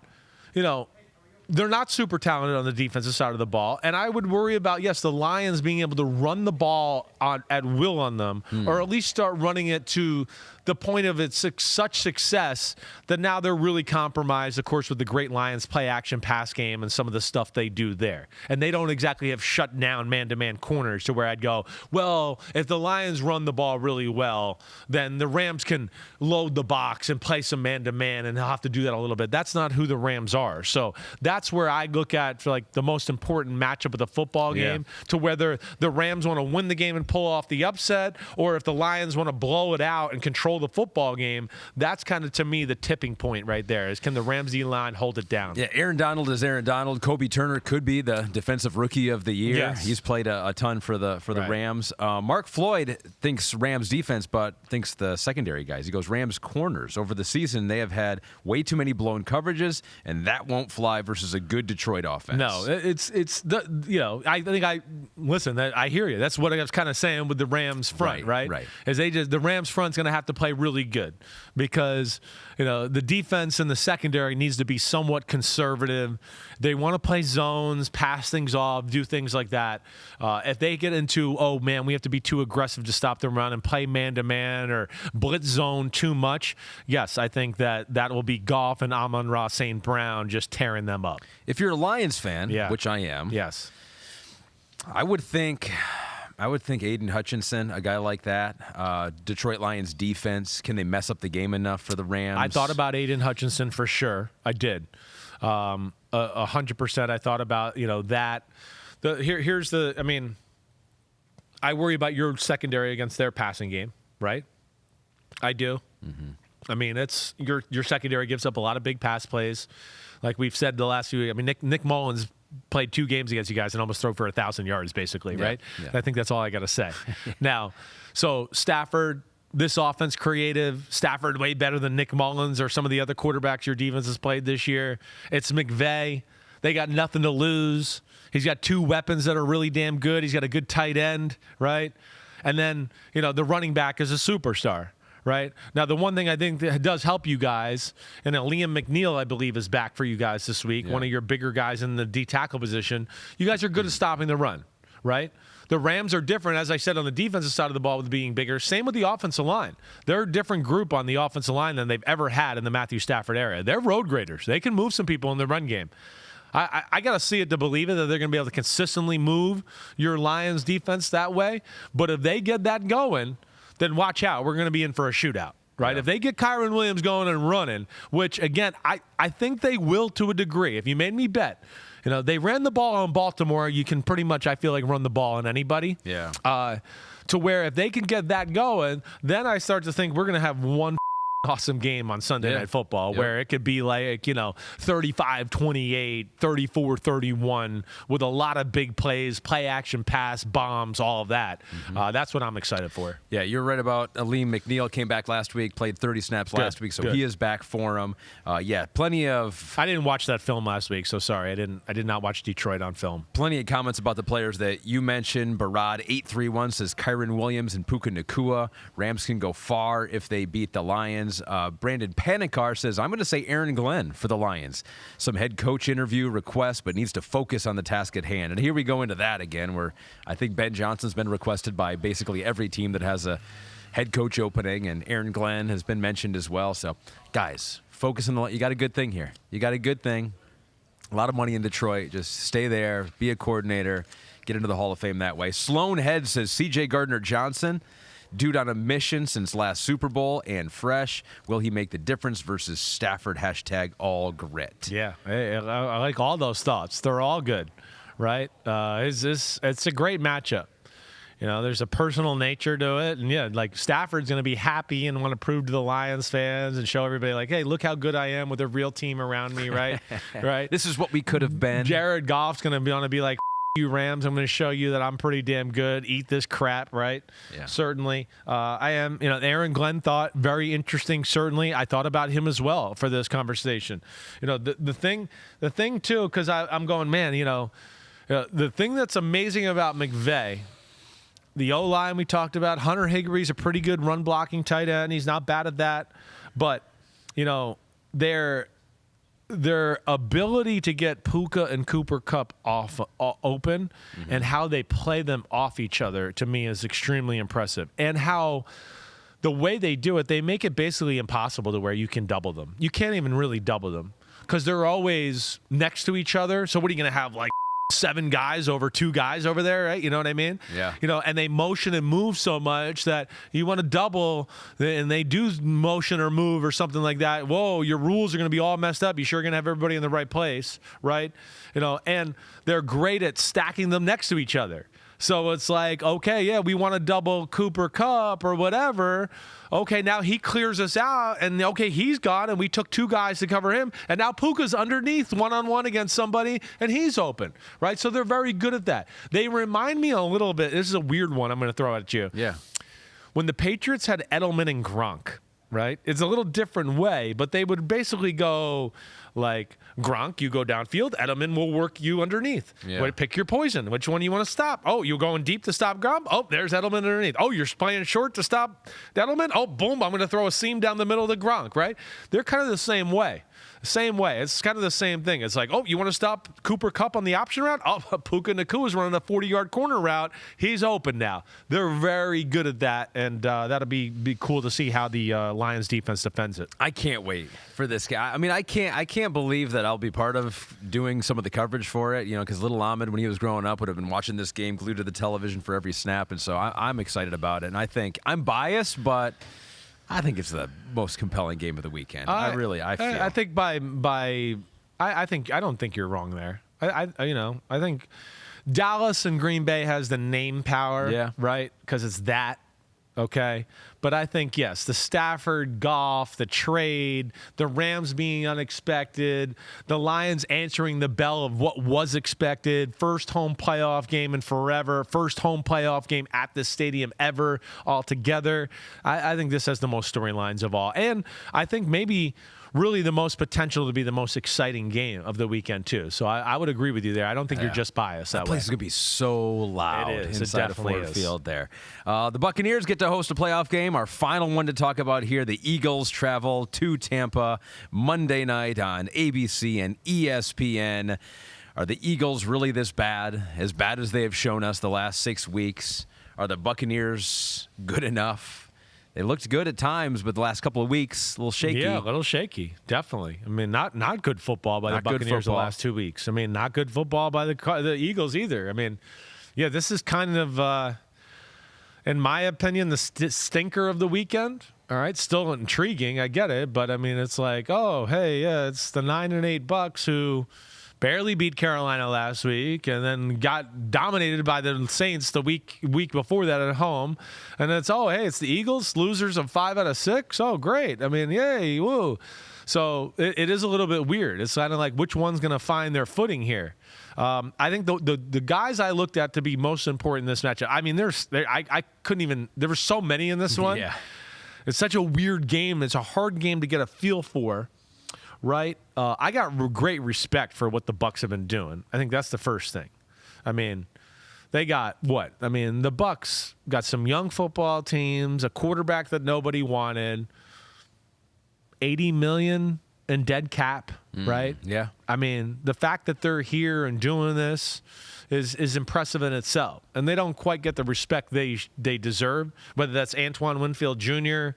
[SPEAKER 1] they're not super talented on the defensive side of the ball. And I would worry about, the Lions being able to run the ball at will on them, or at least start running it to the point of it's such success that now they're really compromised, of course, with the great Lions play action pass game and some of the stuff they do there. And they don't exactly have shut down man-to-man corners to where I'd go, well, if the Lions run the ball really well, then the Rams can load the box and play some man-to-man, and they'll have to do that a little bit. That's not who the Rams are. So that's where I look at for the most important matchup of the football game, to whether the Rams want to win the game and pull off the upset, or if the Lions want to blow it out and control the football game. That's kind of, to me, the tipping point right there is, can the Rams D-line hold it down?
[SPEAKER 2] Yeah, Aaron Donald is Aaron Donald. Kobe Turner could be the defensive rookie of the year.
[SPEAKER 1] Yes.
[SPEAKER 2] He's played a ton for the Rams. Mark Floyd thinks Rams defense, but thinks the secondary guys. He goes Rams corners. Over the season, they have had way too many blown coverages, and that won't fly versus a good Detroit offense.
[SPEAKER 1] No, it's the I think I hear you. That's what I was kind of saying with the Rams front, right?
[SPEAKER 2] Right.
[SPEAKER 1] Is the Rams front's going to have to play play really good because, the defense and the secondary needs to be somewhat conservative. They want to play zones, pass things off, do things like that. If they get into, oh, man, we have to be too aggressive to stop them run and play man-to-man or blitz zone too much, yes, I think that will be Goff and Amon-Ra St. Brown just tearing them up.
[SPEAKER 2] If you're a Lions fan, which I am,
[SPEAKER 1] yes,
[SPEAKER 2] I would think Aiden Hutchinson, a guy like that. Detroit Lions defense, can they mess up the game enough for the Rams?
[SPEAKER 1] I thought about Aiden Hutchinson for sure. I did. 100%. I thought about, that. I worry about your secondary against their passing game, right? I do.
[SPEAKER 2] Mm-hmm.
[SPEAKER 1] I mean, it's your secondary gives up a lot of big pass plays. Like we've said the last few, Nick Mullins played 2 games against you guys and almost threw for 1,000 yards, basically, right?
[SPEAKER 2] Yeah.
[SPEAKER 1] I think that's all I got to say. Now, so Stafford, this offense creative. Stafford way better than Nick Mullins or some of the other quarterbacks your defense has played this year. It's McVay. They got nothing to lose. He's got 2 weapons that are really damn good. He's got a good tight end, right? And then, the running back is a superstar. Right? Now, the one thing I think that does help you guys, and Liam McNeil, I believe, is back for you guys this week, one of your bigger guys in the D-tackle position. You guys are good at stopping the run, right? The Rams are different, as I said, on the defensive side of the ball with being bigger. Same with the offensive line. They're a different group on the offensive line than they've ever had in the Matthew Stafford era. They're road graders. They can move some people in the run game. I got to see it to believe it that they're going to be able to consistently move your Lions defense that way. But if they get that going, then watch out. We're going to be in for a shootout, right? Yeah. If they get Kyren Williams going and running, which, again, I think they will to a degree. If you made me bet, they ran the ball on Baltimore. You can pretty much, I feel like, run the ball on anybody.
[SPEAKER 2] Yeah.
[SPEAKER 1] To where if they can get that going, then I start to think we're going to have one awesome game on Sunday Night Football where it could be like, 35-28, 34-31 with a lot of big plays, play action, pass, bombs, all of that. Mm-hmm. That's what I'm excited for.
[SPEAKER 2] Yeah, you're right about Liam McNeil. Came back last week, played 30 snaps last week, so he is back for him. Plenty of...
[SPEAKER 1] I didn't watch that film last week, so sorry. I did not watch Detroit on film.
[SPEAKER 2] Plenty of comments about the players that you mentioned. Barad 831 says Kyren Williams and Puka Nacua. Rams can go far if they beat the Lions. Brandon Panikar says, I'm going to say Aaron Glenn for the Lions. Some head coach interview request, but needs to focus on the task at hand. And here we go into that again, where I think Ben Johnson's been requested by basically every team that has a head coach opening, and Aaron Glenn has been mentioned as well. So, guys, focus on you got a good thing here. You got a good thing. A lot of money in Detroit. Just stay there, be a coordinator, get into the Hall of Fame that way. Sloan Head says C.J. Gardner-Johnson, dude on a mission since last Super Bowl and fresh. Will he make the difference versus Stafford? #all grit.
[SPEAKER 1] Yeah, I like all those thoughts. They're all good, right? It's a great matchup. There's a personal nature to it. And, like Stafford's going to be happy and want to prove to the Lions fans and show everybody, like, hey, look how good I am with a real team around me, right? Right.
[SPEAKER 2] This is what we could have been.
[SPEAKER 1] Jared Goff's going to want to be like, you Rams, I'm going to show you that I'm pretty damn good. Eat this crap, right? Yeah. Certainly. I am, Aaron Glenn thought very interesting, certainly. I thought about him as well for this conversation. The thing too, because I'm going, man, the thing that's amazing about McVay, the O-line we talked about, Hunter Higree's a pretty good run-blocking tight end. He's not bad at that. But, their ability to get Puka and Cooper Kupp open and how they play them off each other, to me, is extremely impressive. And how the way they do it, they make it basically impossible to where you can double them. You can't even really double them because they're always next to each other. So what are you going to have, like 7 guys over 2 guys over there, right? You know what I mean?
[SPEAKER 2] Yeah.
[SPEAKER 1] And they motion and move so much that you want to double, and they do motion or move or something like that. Whoa, your rules are going to be all messed up. You sure going to have everybody in the right place, right? And they're great at stacking them next to each other. So it's like, okay, yeah, we want to double Cooper Kupp or whatever. Okay, now he clears us out, and okay, he's gone, and we took 2 guys to cover him, and now Puka's underneath one-on-one against somebody, and he's open, right? So they're very good at that. They remind me a little bit. This is a weird one I'm going to throw at you.
[SPEAKER 2] Yeah.
[SPEAKER 1] When the Patriots had Edelman and Gronk, right? It's a little different way, but they would basically go Like Gronk, you go downfield. Edelman will work you underneath. Yeah. Pick your poison. Which one you want to stop? Oh, you're going deep to stop Gronk? Oh, there's Edelman underneath. Oh, you're playing short to stop Edelman? Oh, boom, I'm going to throw a seam down the middle of the Gronk, right? They're kind of the same way. Same way. It's kind of the same thing. It's like, oh, you want to stop Cooper Kupp on the option route? Oh, Puka Nacua is running a 40-yard corner route. He's open now. They're very good at that, and that'll be cool to see how the Lions defense defends it.
[SPEAKER 2] I can't wait for this guy. I mean, I can't believe that I'll be part of doing some of the coverage for it, because little Ahmed, when he was growing up, would have been watching this game glued to the television for every snap, and so I'm excited about it. And I think I'm biased, but I think it's the most compelling game of the weekend. I think I don't think you're wrong there.
[SPEAKER 1] I think Dallas and Green Bay has the name power, right? Because it's that. Okay. But I think, yes, the Stafford, Goff, the trade, the Rams being unexpected, the Lions answering the bell of what was expected, first home playoff game in forever, first home playoff game at this stadium ever altogether. I think this has the most storylines of all. And I think maybe really the most potential to be the most exciting game of the weekend, too. So I would agree with you there. I don't think you're just biased that way.
[SPEAKER 2] That place is going to be so loud inside of Ford Field there. The Buccaneers get to host a playoff game. Our final one to talk about here. The Eagles travel to Tampa Monday night on ABC and ESPN. Are the Eagles really this bad? As bad as they have shown us the last 6 weeks? Are the Buccaneers good enough? They looked good at times, but the last couple of weeks, a little shaky.
[SPEAKER 1] Yeah, a little shaky, definitely. I mean, not good football by the Buccaneers the last 2 weeks. I mean, not good football by the Eagles either. I mean, yeah, this is kind of, in my opinion, the stinker of the weekend. All right, still intriguing. I get it, but I mean, it's like, oh, hey, yeah, it's the 9-8 Bucs who barely beat Carolina last week and then got dominated by the Saints the week before that at home. And it's, oh, hey, it's the Eagles, losers of 5 out of 6. Oh, great. I mean, yay, woo. So it is a little bit weird. It's kind of like which one's going to find their footing here. I think the guys I looked at to be most important in this matchup, I mean, I couldn't even – there were so many in this one.
[SPEAKER 2] Yeah.
[SPEAKER 1] It's such a weird game. It's a hard game to get a feel for. Right? I got great respect for what the Bucs have been doing. I think that's the first thing. I mean, they got what? I mean, the Bucs got some young football teams, a quarterback that nobody wanted, $80 million in dead cap, right?
[SPEAKER 2] Yeah.
[SPEAKER 1] I mean, the fact that they're here and doing this is impressive in itself. And they don't quite get the respect they deserve, whether that's Antoine Winfield Jr.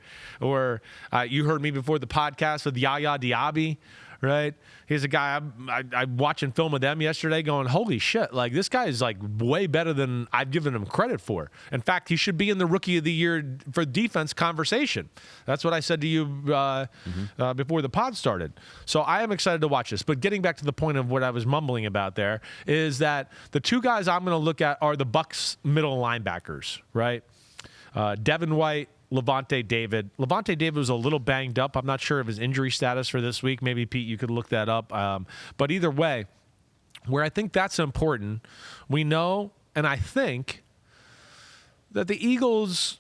[SPEAKER 1] or you heard me before the podcast with Yaya Diaby, right? He's a guy I'm watching film with them yesterday going, holy shit, like this guy is like way better than I've given him credit for. In fact, he should be in the Rookie of the Year for defense conversation. That's what I said to you before the pod started. So I am excited to watch this. But getting back to the point of what I was mumbling about there is that the two guys I'm going to look at are the Bucs middle linebackers, right? Devin White, Levante David. Levante David was a little banged up. I'm not sure of his injury status for this week. Maybe, Pete, you could look that up. But either way, where I think that's important, we know, and I think that the Eagles,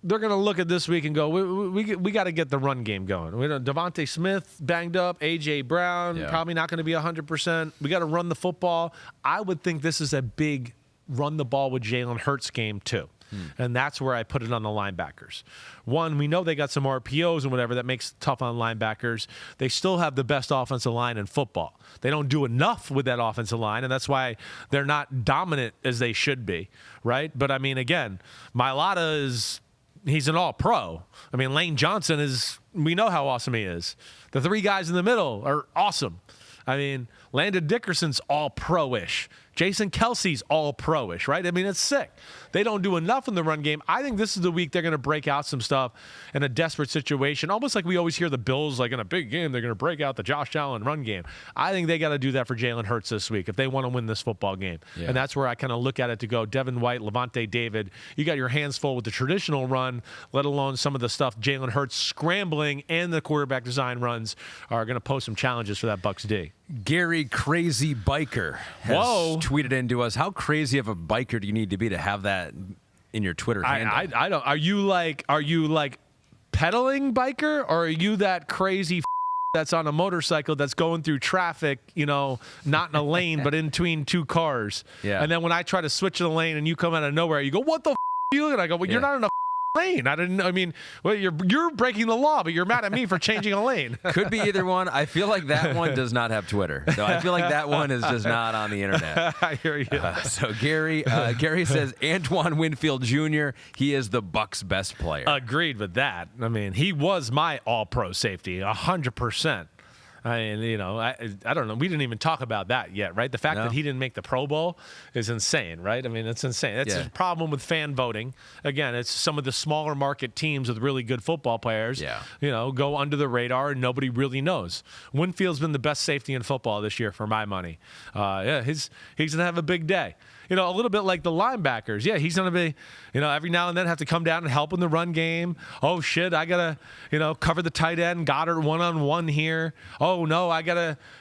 [SPEAKER 1] they're going to look at this week and go, we got to get the run game going. We know Devontae Smith banged up, A.J. Brown probably not going to be 100%. We got to run the football. I would think this is a big run the ball with Jalen Hurts game too. And that's where I put it on the linebackers. One, we know they got some RPOs and whatever that makes it tough on linebackers. They still have the best offensive line in football. They don't do enough with that offensive line, and that's why they're not dominant as they should be, right? But, I mean, again, Mailata he's an all-pro. I mean, Lane Johnson we know how awesome he is. The three guys in the middle are awesome. I mean, Landon Dickerson's all-pro-ish. Jason Kelsey's all-pro-ish, right? I mean, it's sick. They don't do enough in the run game. I think this is the week they're going to break out some stuff in a desperate situation, almost like we always hear the Bills, like in a big game, they're going to break out the Josh Allen run game. I think they got to do that for Jalen Hurts this week if they want to win this football game. Yeah. And that's where I kind of look at it to go, Devin White, Levante David, you got your hands full with the traditional run, let alone some of the stuff Jalen Hurts scrambling and the quarterback design runs are going to pose some challenges for that Bucs D.
[SPEAKER 2] Gary Crazy Biker has tweeted into us. How crazy of a biker do you need to be to have that in your Twitter handle?
[SPEAKER 1] I don't. Are you like pedaling biker, or are you that crazy that's on a motorcycle that's going through traffic, not in a lane, but in between two cars.
[SPEAKER 2] Yeah.
[SPEAKER 1] And then when I try to switch the lane and you come out of nowhere, you go, what the are you doing? I go, well, you're not in a lane. Well, you're breaking the law, but you're mad at me for changing a lane.
[SPEAKER 2] Could be either one. I feel like that one does not have Twitter. So I feel like that one is just not on the internet.
[SPEAKER 1] I hear you.
[SPEAKER 2] So Gary says Antoine Winfield Jr., he is the Bucs' best player.
[SPEAKER 1] Agreed with that. He was my all-pro safety, 100%. I don't know. We didn't even talk about that yet, right? The fact that he didn't make the Pro Bowl is insane, right? It's insane. That's a problem with fan voting. Again, it's some of the smaller market teams with really good football players, go under the radar and nobody really knows. Winfield's been the best safety in football this year for my money. He's going to have a big day. A little bit like the linebackers. Yeah, he's going to be, every now and then have to come down and help in the run game. Oh, shit, I got to, cover the tight end, Goddard one-on-one here. Oh, no, I got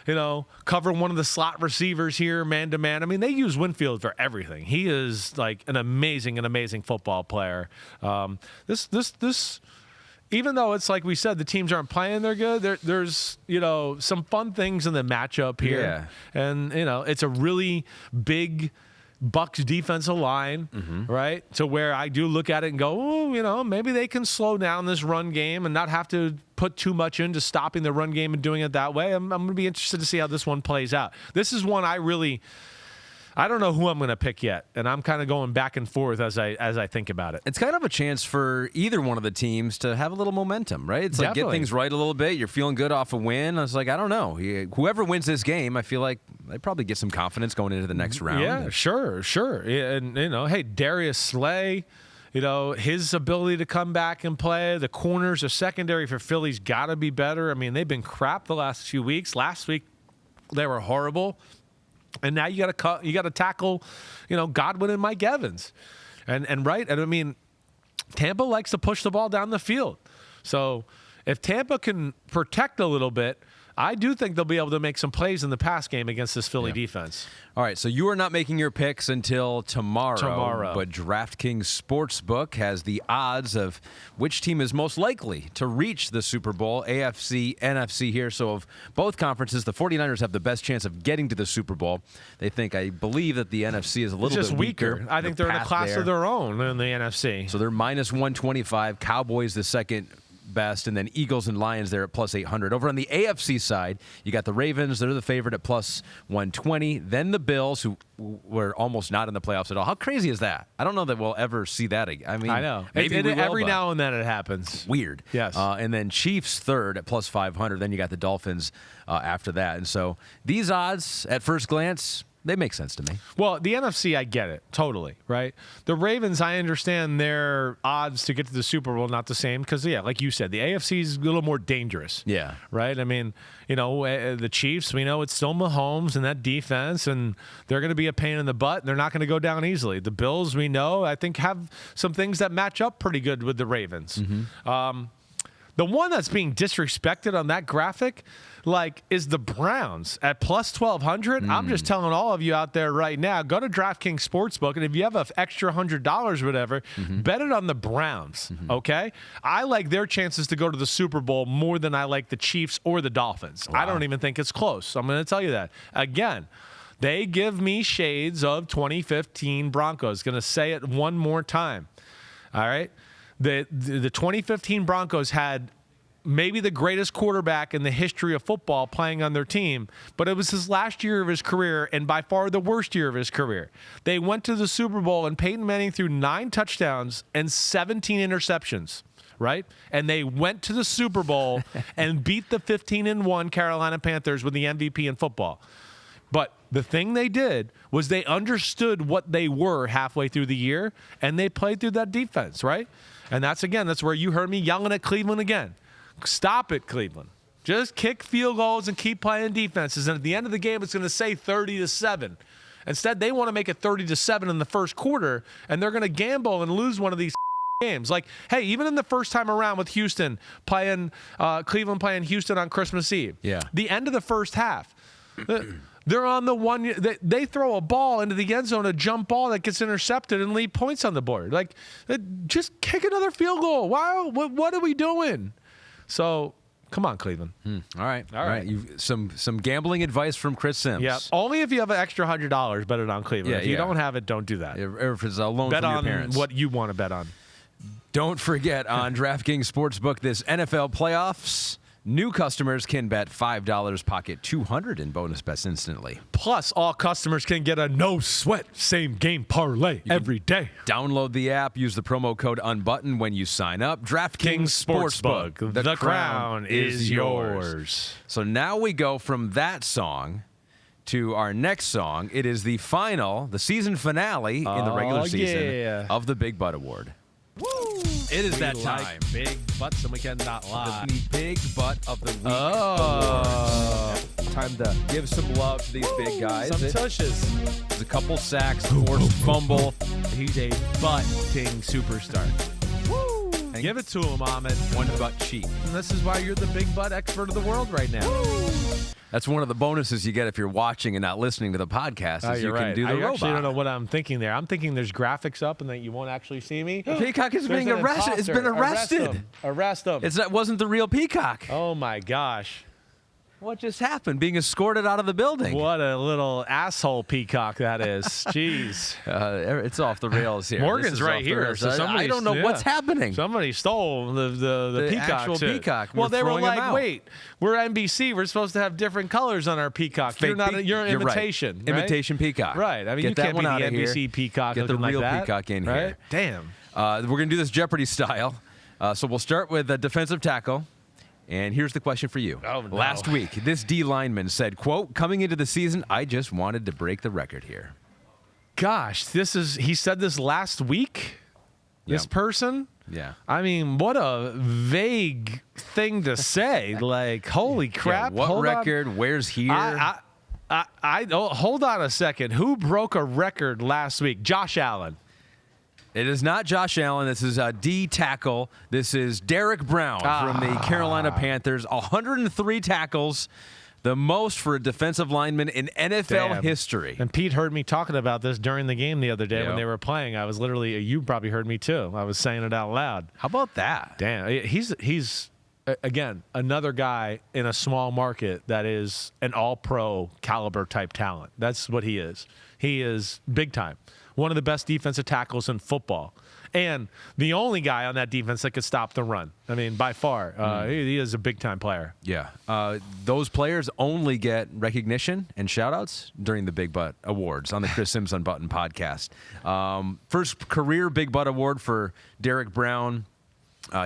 [SPEAKER 1] to, cover one of the slot receivers here, man-to-man. They use Winfield for everything. He is, like, an amazing football player. This even though it's like we said, the teams aren't playing, they're good. There's, some fun things in the matchup here. Yeah. And, it's a really big Bucs defensive line, right? To where I do look at it and go, maybe they can slow down this run game and not have to put too much into stopping the run game and doing it that way. I'm going to be interested to see how this one plays out. This is one I don't know who I'm going to pick yet, and I'm kind of going back and forth as I think about it.
[SPEAKER 2] It's kind of a chance for either one of the teams to have a little momentum, right? It's like get things right a little bit. You're feeling good off a win. I was like, I don't know. Whoever wins this game, I feel like they probably get some confidence going into the next round.
[SPEAKER 1] Yeah, sure. And, hey, Darius Slay, his ability to come back and play. The corners, the secondary for Philly's got to be better. They've been crap the last few weeks. Last week, they were horrible. And now you got to tackle, Godwin and Mike Evans, and Tampa likes to push the ball down the field. So if Tampa can protect a little bit, I do think they'll be able to make some plays in the pass game against this Philly defense.
[SPEAKER 2] All right, so you are not making your picks until tomorrow. But DraftKings Sportsbook has the odds of which team is most likely to reach the Super Bowl, AFC, NFC here. So of both conferences, the 49ers have the best chance of getting to the Super Bowl. I believe that the NFC is a little bit weaker.
[SPEAKER 1] I think they're in a class of their own in the NFC.
[SPEAKER 2] So they're minus 125. Cowboys the second best, and then Eagles and Lions there at plus 800. Over on the AFC side, you got the Ravens. They're the favorite at plus 120. Then the Bills, who were almost not in the playoffs at all. How crazy is that? I don't know that we'll ever see that again.
[SPEAKER 1] I know.
[SPEAKER 2] Maybe
[SPEAKER 1] every now and then it happens.
[SPEAKER 2] Weird.
[SPEAKER 1] Yes.
[SPEAKER 2] And then Chiefs third at plus 500. Then you got the Dolphins after that. And so these odds, at first glance, they make sense to me.
[SPEAKER 1] Well, the NFC, I get it. Totally, right? The Ravens, I understand their odds to get to the Super Bowl not the same because, like you said, the AFC is a little more dangerous.
[SPEAKER 2] Yeah.
[SPEAKER 1] Right? The Chiefs, we know it's still Mahomes and that defense, and they're going to be a pain in the butt, and they're not going to go down easily. The Bills, we know, I think, have some things that match up pretty good with the Ravens. The one that's being disrespected on that graphic, is the Browns at plus 1,200. I'm just telling all of you out there right now, go to DraftKings Sportsbook, and if you have an extra $100 or whatever, bet it on the Browns, okay? I like their chances to go to the Super Bowl more than I like the Chiefs or the Dolphins. Wow. I don't even think it's close. I'm going to tell you that. Again, they give me shades of 2015 Broncos. Going to say it one more time, all right? The 2015 Broncos had maybe the greatest quarterback in the history of football playing on their team, but it was his last year of his career and by far the worst year of his career. They went to the Super Bowl and Peyton Manning threw 9 touchdowns and 17 interceptions, right? And they went to the Super Bowl and beat the 15-1 Carolina Panthers with the MVP in football. But the thing they did was they understood what they were halfway through the year, and they played through that defense, right? And that's where you heard me yelling at Cleveland again. Stop it, Cleveland. Just kick field goals and keep playing defenses. And at the end of the game, it's going to say 30-7. Instead, they want to make it 30-7 in the first quarter, and they're going to gamble and lose one of these games. Hey, even in the first time around with Houston Cleveland playing Houston on Christmas Eve.
[SPEAKER 2] Yeah.
[SPEAKER 1] The end of the first half. They're on the one. They throw a ball into the end zone, a jump ball that gets intercepted and leave points on the board. Just kick another field goal. Wow, what are we doing? So Come on, Cleveland.
[SPEAKER 2] All right. Some gambling advice from Chris Sims.
[SPEAKER 1] Yeah. Only if you have an extra $100, bet it on Cleveland. If you don't have it, don't do that.
[SPEAKER 2] Or if it's a loan
[SPEAKER 1] bet
[SPEAKER 2] from
[SPEAKER 1] on
[SPEAKER 2] your parents.
[SPEAKER 1] what you want to bet on.
[SPEAKER 2] Don't forget on DraftKings Sportsbook this NFL playoffs. New customers can bet $5, pocket $200 in bonus bets instantly.
[SPEAKER 1] Plus, all customers can get a no-sweat same-game parlay every day.
[SPEAKER 2] Download the app. Use the promo code Unbuttoned when you sign up. DraftKings Sportsbook.
[SPEAKER 1] The crown is yours.
[SPEAKER 2] So now we go from that song to our next song. It is the season finale in the regular season of the Big Butt Award.
[SPEAKER 1] Woo! It is that time. Big butts, and we cannot lie.
[SPEAKER 2] The Big Butt of the Week.
[SPEAKER 1] Oh.
[SPEAKER 2] Time to give some love to these big guys.
[SPEAKER 1] Some tushes.
[SPEAKER 2] There's a couple sacks, forced fumble.
[SPEAKER 1] He's a butting superstar. Woo! Give it to him, Ahmed.
[SPEAKER 2] One butt cheek.
[SPEAKER 1] And this is why you're the big butt expert of the world right now. Woo!
[SPEAKER 2] That's one of the bonuses you get if you're watching and not listening to the podcast. Is you can do the robot.
[SPEAKER 1] I actually don't know what I'm thinking there. I'm thinking there's graphics up and that you won't actually see me.
[SPEAKER 2] Peacock is being arrested. It's been arrested.
[SPEAKER 1] Arrest him.
[SPEAKER 2] It wasn't the real Peacock.
[SPEAKER 1] Oh, my gosh.
[SPEAKER 2] What just happened? Being escorted out of the building.
[SPEAKER 1] What a little asshole peacock that is. Jeez.
[SPEAKER 2] It's off the rails here.
[SPEAKER 1] Morgan's right here. So
[SPEAKER 2] I don't know what's happening.
[SPEAKER 1] Somebody stole the peacock.
[SPEAKER 2] Actual peacock.
[SPEAKER 1] Well, they were like, wait, we're NBC. We're supposed to have different colors on our peacock. You're an imitation.
[SPEAKER 2] Right. Imitation peacock.
[SPEAKER 1] Right. I mean, you can't be the NBC peacock.
[SPEAKER 2] Get the real peacock in here.
[SPEAKER 1] Damn.
[SPEAKER 2] We're going to do this Jeopardy style. So we'll start with a defensive tackle. And here's the question for you.
[SPEAKER 1] Oh, no.
[SPEAKER 2] Last week, this D lineman said, quote, coming into the season, I just wanted to break the record here.
[SPEAKER 1] Gosh, he said this last week? This person?
[SPEAKER 2] Yeah.
[SPEAKER 1] I mean, what a vague thing to say. Like, holy crap.
[SPEAKER 2] Yeah, what record? Where's here?
[SPEAKER 1] Hold on a second. Who broke a record last week? Josh Allen.
[SPEAKER 2] It is not Josh Allen. This is a D tackle. This is Derek Brown from the Carolina Panthers. 103 tackles, the most for a defensive lineman in NFL history.
[SPEAKER 1] And Pete heard me talking about this during the game the other day when they were playing. I was literally, you probably heard me too. I was saying it out loud.
[SPEAKER 2] How about that?
[SPEAKER 1] Damn. He's again, another guy in a small market that is an all-pro caliber type talent. That's what he is. He is big time. One of the best defensive tackles in football. And the only guy on that defense that could stop the run. I mean, by far. He is a big-time player.
[SPEAKER 2] Yeah. Those players only get recognition and shout-outs during the Big Butt Awards on the Chris Sims Unbuttoned podcast. First career Big Butt Award for Derek Brown.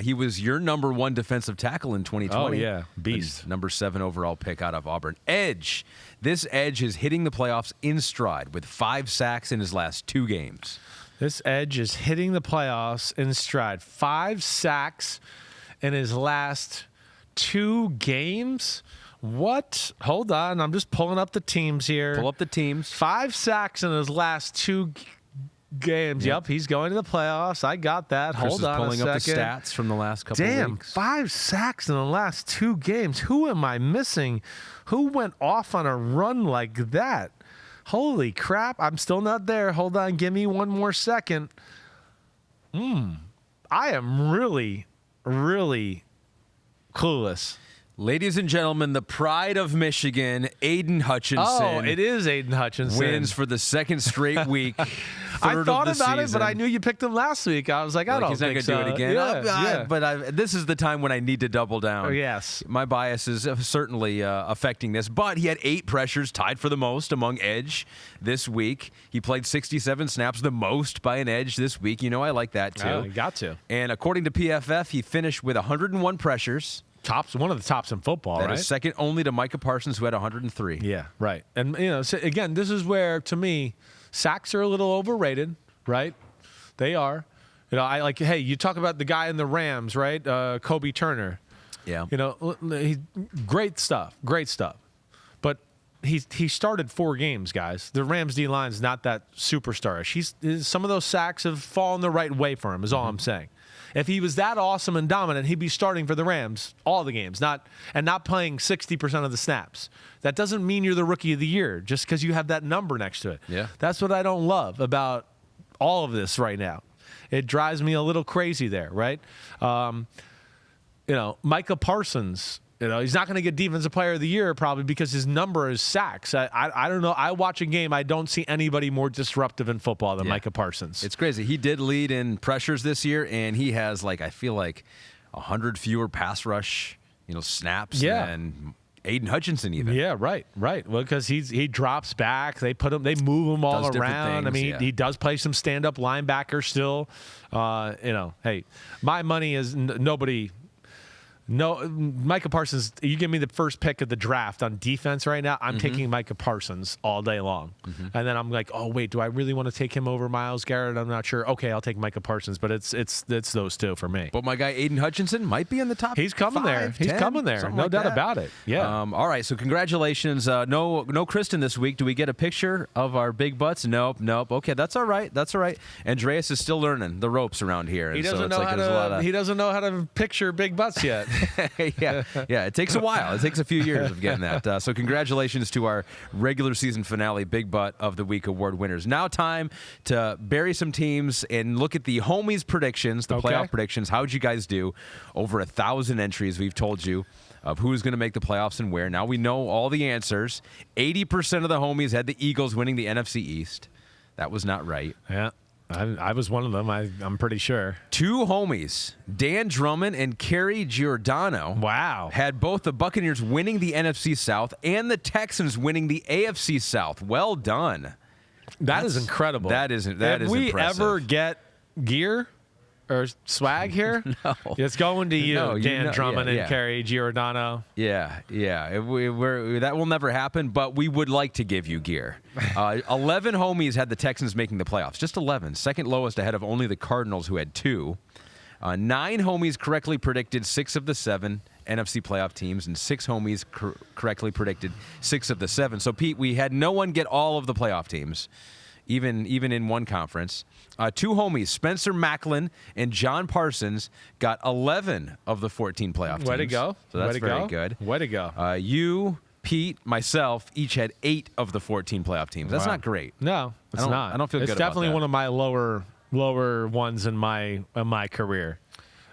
[SPEAKER 2] He was your number 1 defensive tackle in 2020.
[SPEAKER 1] Oh, yeah. Beast.
[SPEAKER 2] Number 7 overall pick out of Auburn. Edge. This edge is hitting the playoffs in stride with 5 sacks in his last 2 games.
[SPEAKER 1] This edge is hitting the playoffs in stride. 5 sacks in his last 2 games? What? Hold on. I'm just pulling up the teams here.
[SPEAKER 2] Pull up the teams.
[SPEAKER 1] 5 sacks in his last 2 games. Yep, he's going to the playoffs. I got that.
[SPEAKER 2] Chris
[SPEAKER 1] Hold on a second.
[SPEAKER 2] pulling up the stats from the last couple of weeks.
[SPEAKER 1] 5 sacks in the last 2 games. Who am I missing? Who went off on a run like that? Holy crap. I'm still not there. Hold on. Give me one more second. I am really, really clueless.
[SPEAKER 2] Ladies and gentlemen, the pride of Michigan, Aiden Hutchinson.
[SPEAKER 1] Oh, it is Aiden Hutchinson.
[SPEAKER 2] Wins for the 2nd straight week.
[SPEAKER 1] I thought about it, but I knew you picked him last week. I was like, I don't think so.
[SPEAKER 2] He's not going to do it again. But this is the time when I need to double down.
[SPEAKER 1] Oh, yes.
[SPEAKER 2] My bias is certainly affecting this. But he had 8 pressures, tied for the most among edge this week. He played 67 snaps, the most by an edge this week. You know I like that, too.
[SPEAKER 1] Oh, you got to.
[SPEAKER 2] And according to PFF, he finished with 101 pressures.
[SPEAKER 1] One of the tops in football, right?
[SPEAKER 2] That is second only to Micah Parsons, who had 103.
[SPEAKER 1] Yeah, right. And, so again, this is where, to me, sacks are a little overrated, right? They are. I like, hey, you talk about the guy in the Rams, right? Kobe Turner.
[SPEAKER 2] Yeah.
[SPEAKER 1] Great stuff. But he started 4 games, guys. The Rams D-line's not that superstarish. Some of those sacks have fallen the right way for him, is all I'm saying. If he was that awesome and dominant, he'd be starting for the Rams all the games, not playing 60% of the snaps. That doesn't mean you're the rookie of the year just because you have that number next to it.
[SPEAKER 2] Yeah.
[SPEAKER 1] That's what I don't love about all of this right now. It drives me a little crazy there, right? Micah Parsons He's not going to get Defensive Player of the Year probably because his number is sacks. I don't know. I watch a game. I don't see anybody more disruptive in football than Micah Parsons.
[SPEAKER 2] It's crazy. He did lead in pressures this year, and he has, I feel like 100 fewer pass rush, snaps than Aiden Hutchinson even.
[SPEAKER 1] Yeah, right. Well, because he drops back. They move him all around. He does play some stand-up linebacker still. Hey, my money is nobody. No, Micah Parsons, you give me the first pick of the draft on defense right now, I'm taking Micah Parsons all day long. And then I'm like, oh, wait, do I really want to take him over Myles Garrett? I'm not sure. Okay, I'll take Micah Parsons, but it's those two for me.
[SPEAKER 2] But my guy Aiden Hutchinson might be in the top.
[SPEAKER 1] He's coming
[SPEAKER 2] 5,
[SPEAKER 1] there.
[SPEAKER 2] 10,
[SPEAKER 1] He's coming there. No doubt about it. Yeah.
[SPEAKER 2] All right, so congratulations. No Kristen this week. Do we get a picture of our big butts? Nope. Okay, that's all right. Andreas is still learning the ropes around here.
[SPEAKER 1] He doesn't know how to picture big butts yet.
[SPEAKER 2] Yeah, it takes a while. It takes a few years of getting that. So congratulations to our regular season finale Big Butt of the Week award winners. Now time to bury some teams and look at the homies predictions, the playoff predictions. How'd you guys do? Over 1,000 entries we've told you of who's going to make the playoffs and where. Now we know all the answers. 80% of the homies had the Eagles winning the NFC East. That was not right.
[SPEAKER 1] Yeah. I was one of them, I'm pretty sure.
[SPEAKER 2] 2 homies, Dan Drummond and Kerry Giordano, had both the Buccaneers winning the NFC South and the Texans winning the AFC South. Well done.
[SPEAKER 1] That's incredible.
[SPEAKER 2] That is
[SPEAKER 1] impressive. If we ever get gear or swag here, it's going to you, Dan Drummond and Kerry Giordano.
[SPEAKER 2] Yeah. That will never happen, but we would like to give you gear. 11 homies had the Texans making the playoffs. Just 11. Second lowest ahead of only the Cardinals, who had 2. 9 homies correctly predicted 6 of the 7 NFC playoff teams, and 6 homies correctly predicted 6 of the 7. So, Pete, we had no one get all of the playoff teams, even in one conference. 2 homies, Spencer Macklin and John Parsons, got 11 of the 14 playoff teams.
[SPEAKER 1] Way to go.
[SPEAKER 2] So that's very good.
[SPEAKER 1] Way to go.
[SPEAKER 2] You, Pete, myself, each had 8 of the 14 playoff teams. That's not great.
[SPEAKER 1] No, it's not.
[SPEAKER 2] I don't feel good about that.
[SPEAKER 1] It's definitely one of my lower ones in my career.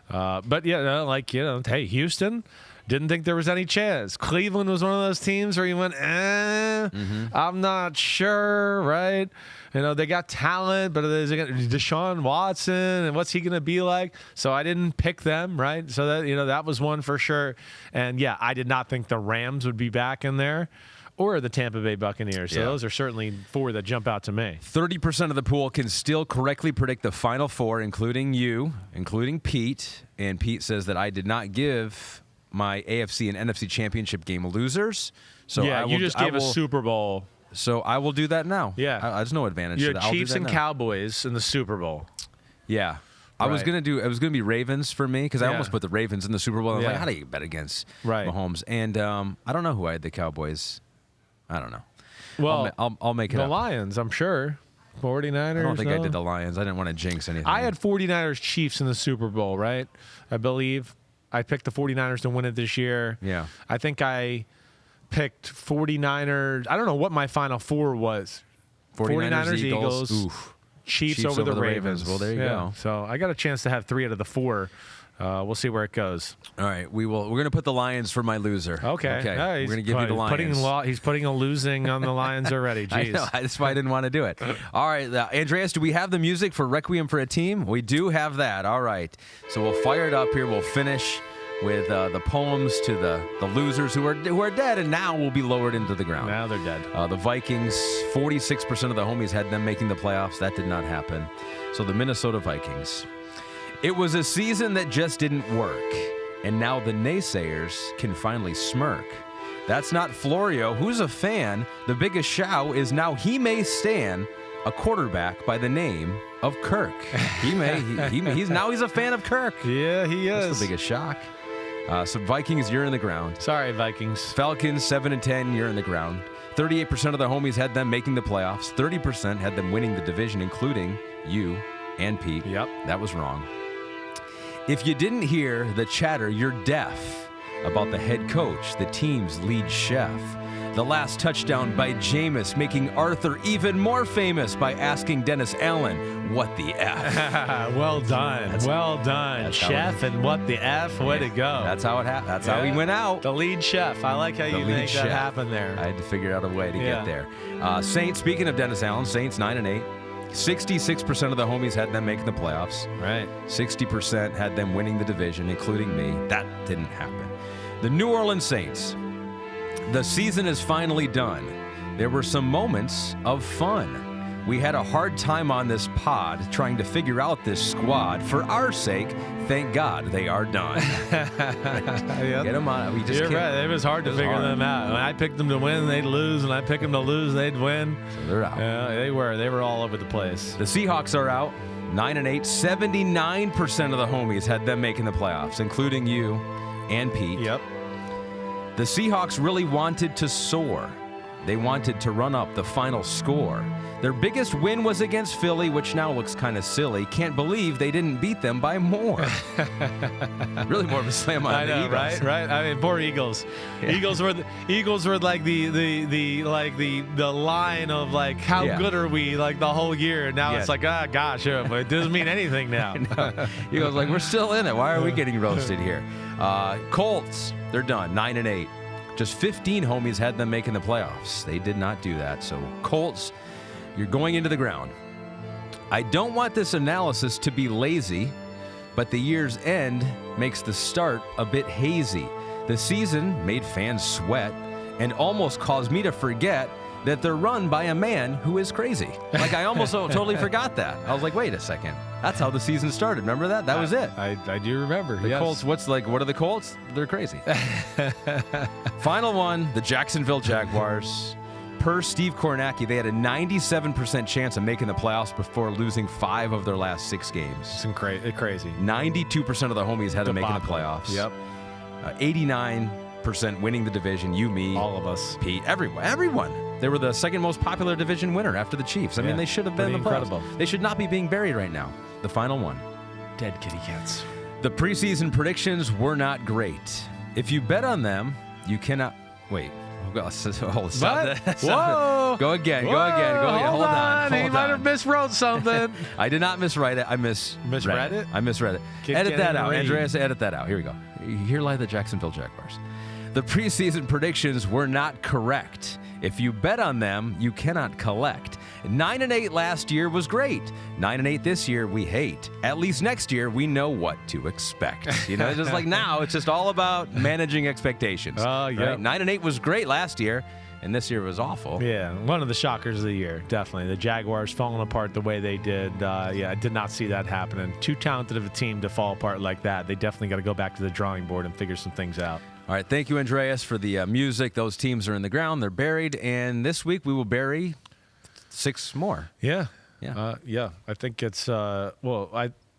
[SPEAKER 1] But hey, Houston, didn't think there was any chance. Cleveland was one of those teams where you went, I'm not sure, right? They got talent, but there's Deshaun Watson, and what's he going to be like? So I didn't pick them, right? So that was one for sure. And yeah, I did not think the Rams would be back in there, or the Tampa Bay Buccaneers. So those are certainly 4 that jump out to me.
[SPEAKER 2] 30% of the pool can still correctly predict the Final 4, including you, including Pete. And Pete says that I did not give my AFC and NFC championship game losers. So
[SPEAKER 1] you just gave a Super Bowl.
[SPEAKER 2] So I will do that now.
[SPEAKER 1] Yeah.
[SPEAKER 2] There's no advantage
[SPEAKER 1] to
[SPEAKER 2] that.
[SPEAKER 1] Chiefs and Cowboys in the Super Bowl.
[SPEAKER 2] Yeah. I was going to be Ravens for me, because I almost put the Ravens in the Super Bowl. I was like, how do you bet against Mahomes? And I don't know who I had the Cowboys. I don't know.
[SPEAKER 1] Well,
[SPEAKER 2] I'll make it
[SPEAKER 1] the
[SPEAKER 2] up.
[SPEAKER 1] Lions, I'm sure. 49ers.
[SPEAKER 2] I don't think I did the Lions. I didn't want to jinx anything.
[SPEAKER 1] I had 49ers Chiefs in the Super Bowl, right? I believe. I picked the 49ers to win it this year.
[SPEAKER 2] Yeah.
[SPEAKER 1] I think I picked 49ers. I don't know what my Final 4 was.
[SPEAKER 2] 49ers Eagles.
[SPEAKER 1] Chiefs over the Ravens.
[SPEAKER 2] Well, there you go.
[SPEAKER 1] So I got a chance to have 3 out of the 4. We'll see where it goes.
[SPEAKER 2] All right, we're going to put the Lions for my loser.
[SPEAKER 1] Okay.
[SPEAKER 2] We're going to give you the Lions.
[SPEAKER 1] He's putting a losing on the Lions already. Jeez.
[SPEAKER 2] I know. That's why I didn't want to do it. All right, Andreas, do we have the music for Requiem for a Team? We do have that. All right. So we'll fire it up here. We'll finish with the poems to the losers who are dead and now will be lowered into the ground.
[SPEAKER 1] Now they're dead.
[SPEAKER 2] The Vikings, 46% of the homies had them making the playoffs. That did not happen. So the Minnesota Vikings. It was a season that just didn't work, and now the naysayers can finally smirk. That's not Florio, who's a fan. The biggest show is now he may stand a quarterback by the name of Kirk. He's a fan of Kirk.
[SPEAKER 1] Yeah, he is.
[SPEAKER 2] That's the biggest shock. So Vikings, you're in the ground.
[SPEAKER 1] Sorry, Vikings.
[SPEAKER 2] Falcons, 7-10, you're in the ground. 38% of the homies had them making the playoffs. 30% had them winning the division, including you and Pete.
[SPEAKER 1] Yep.
[SPEAKER 2] That was wrong. If you didn't hear the chatter, you're deaf about the head coach, the team's lead chef. The last touchdown by Jameis, making Arthur even more famous by asking Dennis Allen, what the F?
[SPEAKER 1] Well done. Well done, chef, and what the F? Way to go.
[SPEAKER 2] That's how it happened. That's how he went out.
[SPEAKER 1] The lead chef. I like how you make that happen there.
[SPEAKER 2] I had to figure out a way to get there. Saints, speaking of Dennis Allen, Saints 9-8. 66% of the homies had them making the playoffs.
[SPEAKER 1] Right.
[SPEAKER 2] 60% had them winning the division, including me. That didn't happen. The New Orleans Saints. The season is finally done. There were some moments of fun. We had a hard time on this pod trying to figure out this squad. For our sake, thank God they are done. Get them on. We just
[SPEAKER 1] You're right. It was hard to figure them out. When I picked them to win, they'd lose. When I picked them to lose, they'd win.
[SPEAKER 2] So they're out.
[SPEAKER 1] Yeah, they were. They were all over the place.
[SPEAKER 2] The Seahawks are out. 9-8. 79% of the homies had them making the playoffs, including you and Pete.
[SPEAKER 1] Yep.
[SPEAKER 2] The Seahawks really wanted to soar. They wanted to run up the final score. Their biggest win was against Philly, which now looks kind of silly. Can't believe they didn't beat them by more. Really more of a slam on the Eagles.
[SPEAKER 1] Right. I mean, poor Eagles. Yeah. Eagles were like the line of like how good are we like the whole year. Now it's like gosh, but it doesn't mean anything now.
[SPEAKER 2] Eagles like we're still in it. Why are we getting roasted here? Colts, they're done 9-8. Just 15 homies had them making the playoffs. They did not do that. So Colts, you're going into the ground. I don't want this analysis to be lazy, but the year's end makes the start a bit hazy. The season made fans sweat and almost caused me to forget that they're run by a man who is crazy. Like, I almost totally forgot that. I was like, wait a second. That's how the season started. Remember that? That was it.
[SPEAKER 1] I do remember.
[SPEAKER 2] The Colts, what are the Colts? They're crazy. Final one, the Jacksonville Jaguars. Per Steve Kornacki, they had a 97% chance of making the playoffs before losing 5 of their last 6 games.
[SPEAKER 1] It's crazy.
[SPEAKER 2] 92% of the homies had them making the playoffs.
[SPEAKER 1] Yep.
[SPEAKER 2] 89% winning the division. You, me.
[SPEAKER 1] All of us.
[SPEAKER 2] Pete. Everyone. They were the second most popular division winner after the Chiefs. I mean, they should have been in the playoffs. They should not be being buried right now. The final one.
[SPEAKER 1] Dead kitty cats.
[SPEAKER 2] The preseason predictions were not great. If you bet on them, you cannot... Wait. Stop.
[SPEAKER 1] Whoa!
[SPEAKER 2] Go again. Hold on.
[SPEAKER 1] He might have miswrote something.
[SPEAKER 2] I did not miswrite it. I misread
[SPEAKER 1] it.
[SPEAKER 2] I misread it. Edit that out, Andreas. Edit that out. Here we go. Here lie the Jacksonville Jaguars. The preseason predictions were not correct. If you bet on them, you cannot collect. 9-8 last year was great. 9-8 this year, we hate. At least next year, we know what to expect. You know, just like now, it's just all about managing expectations.
[SPEAKER 1] Oh, yeah.
[SPEAKER 2] Right? 9-8 was great last year, and this year was awful.
[SPEAKER 1] Yeah, one of the shockers of the year, definitely. The Jaguars falling apart the way they did. I did not see that happening. Too talented of a team to fall apart like that. They definitely got to go back to the drawing board and figure some things out.
[SPEAKER 2] All right, thank you, Andreas, for the music. Those teams are in the ground. They're buried, and this week we will bury 6 more.
[SPEAKER 1] Yeah. I think it's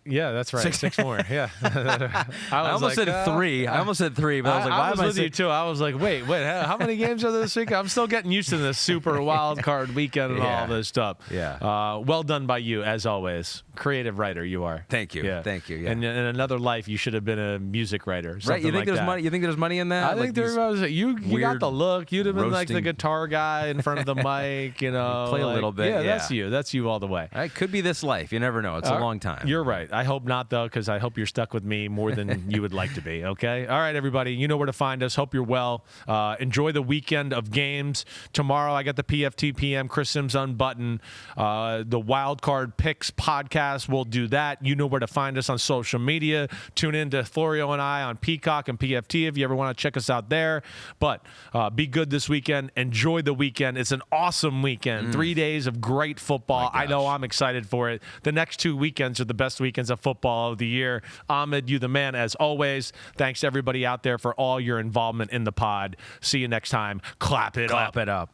[SPEAKER 1] that's right. 6 more. Yeah.
[SPEAKER 2] I almost said 3. I almost said 3, but I was like, why am I
[SPEAKER 1] with you too? I was like, wait, how many games are there this week? I'm still getting used to this super wild card weekend and all this stuff.
[SPEAKER 2] Yeah.
[SPEAKER 1] Well done by you, as always. Creative writer you are.
[SPEAKER 2] Thank you.
[SPEAKER 1] Yeah.
[SPEAKER 2] Thank you. Yeah.
[SPEAKER 1] And in another life, you should have been a music writer.
[SPEAKER 2] Right. You think there's money? You think there's money in that?
[SPEAKER 1] I think there was. You got the look. You'd have been like the guitar guy in front of the mic. You know,
[SPEAKER 2] play a little bit.
[SPEAKER 1] Yeah, that's you. That's you all the way.
[SPEAKER 2] It could be this life. You never know. It's a long time.
[SPEAKER 1] You're right. I hope not though, because I hope you're stuck with me more than you would like to be. Okay. All right, everybody. You know where to find us. Hope you're well. Enjoy the weekend of games. Tomorrow I got the PFT PM. Chris Sims Unbuttoned. The Wild Card Picks podcast. We'll do that. You know where to find us on social media. Tune in to Florio and I on Peacock and PFT if you ever want to check us out there. But be good this weekend. Enjoy the weekend. It's an awesome weekend. 3 days of great football. I know I'm excited for it. The next 2 weekends are the best weekends of football of the year. Ahmed, you the man as always. Thanks to everybody out there for all your involvement in the pod. See you next time. Clap it up.
[SPEAKER 2] Clap it up.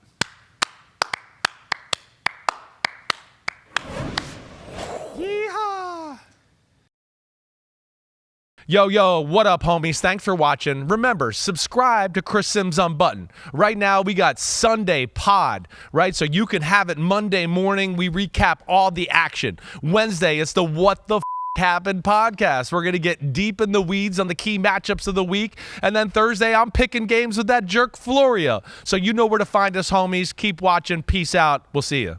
[SPEAKER 1] Yo, what up, homies? Thanks for watching. Remember, subscribe to Chris Sims Unbuttoned. Right now, we got Sunday pod, right? So you can have it Monday morning. We recap all the action. Wednesday, it's the What the
[SPEAKER 3] Happened podcast. We're going to get deep in the weeds on the key matchups of the week. And then Thursday, I'm picking games with that jerk Florio. So you know where to find us, homies. Keep watching. Peace out. We'll see you.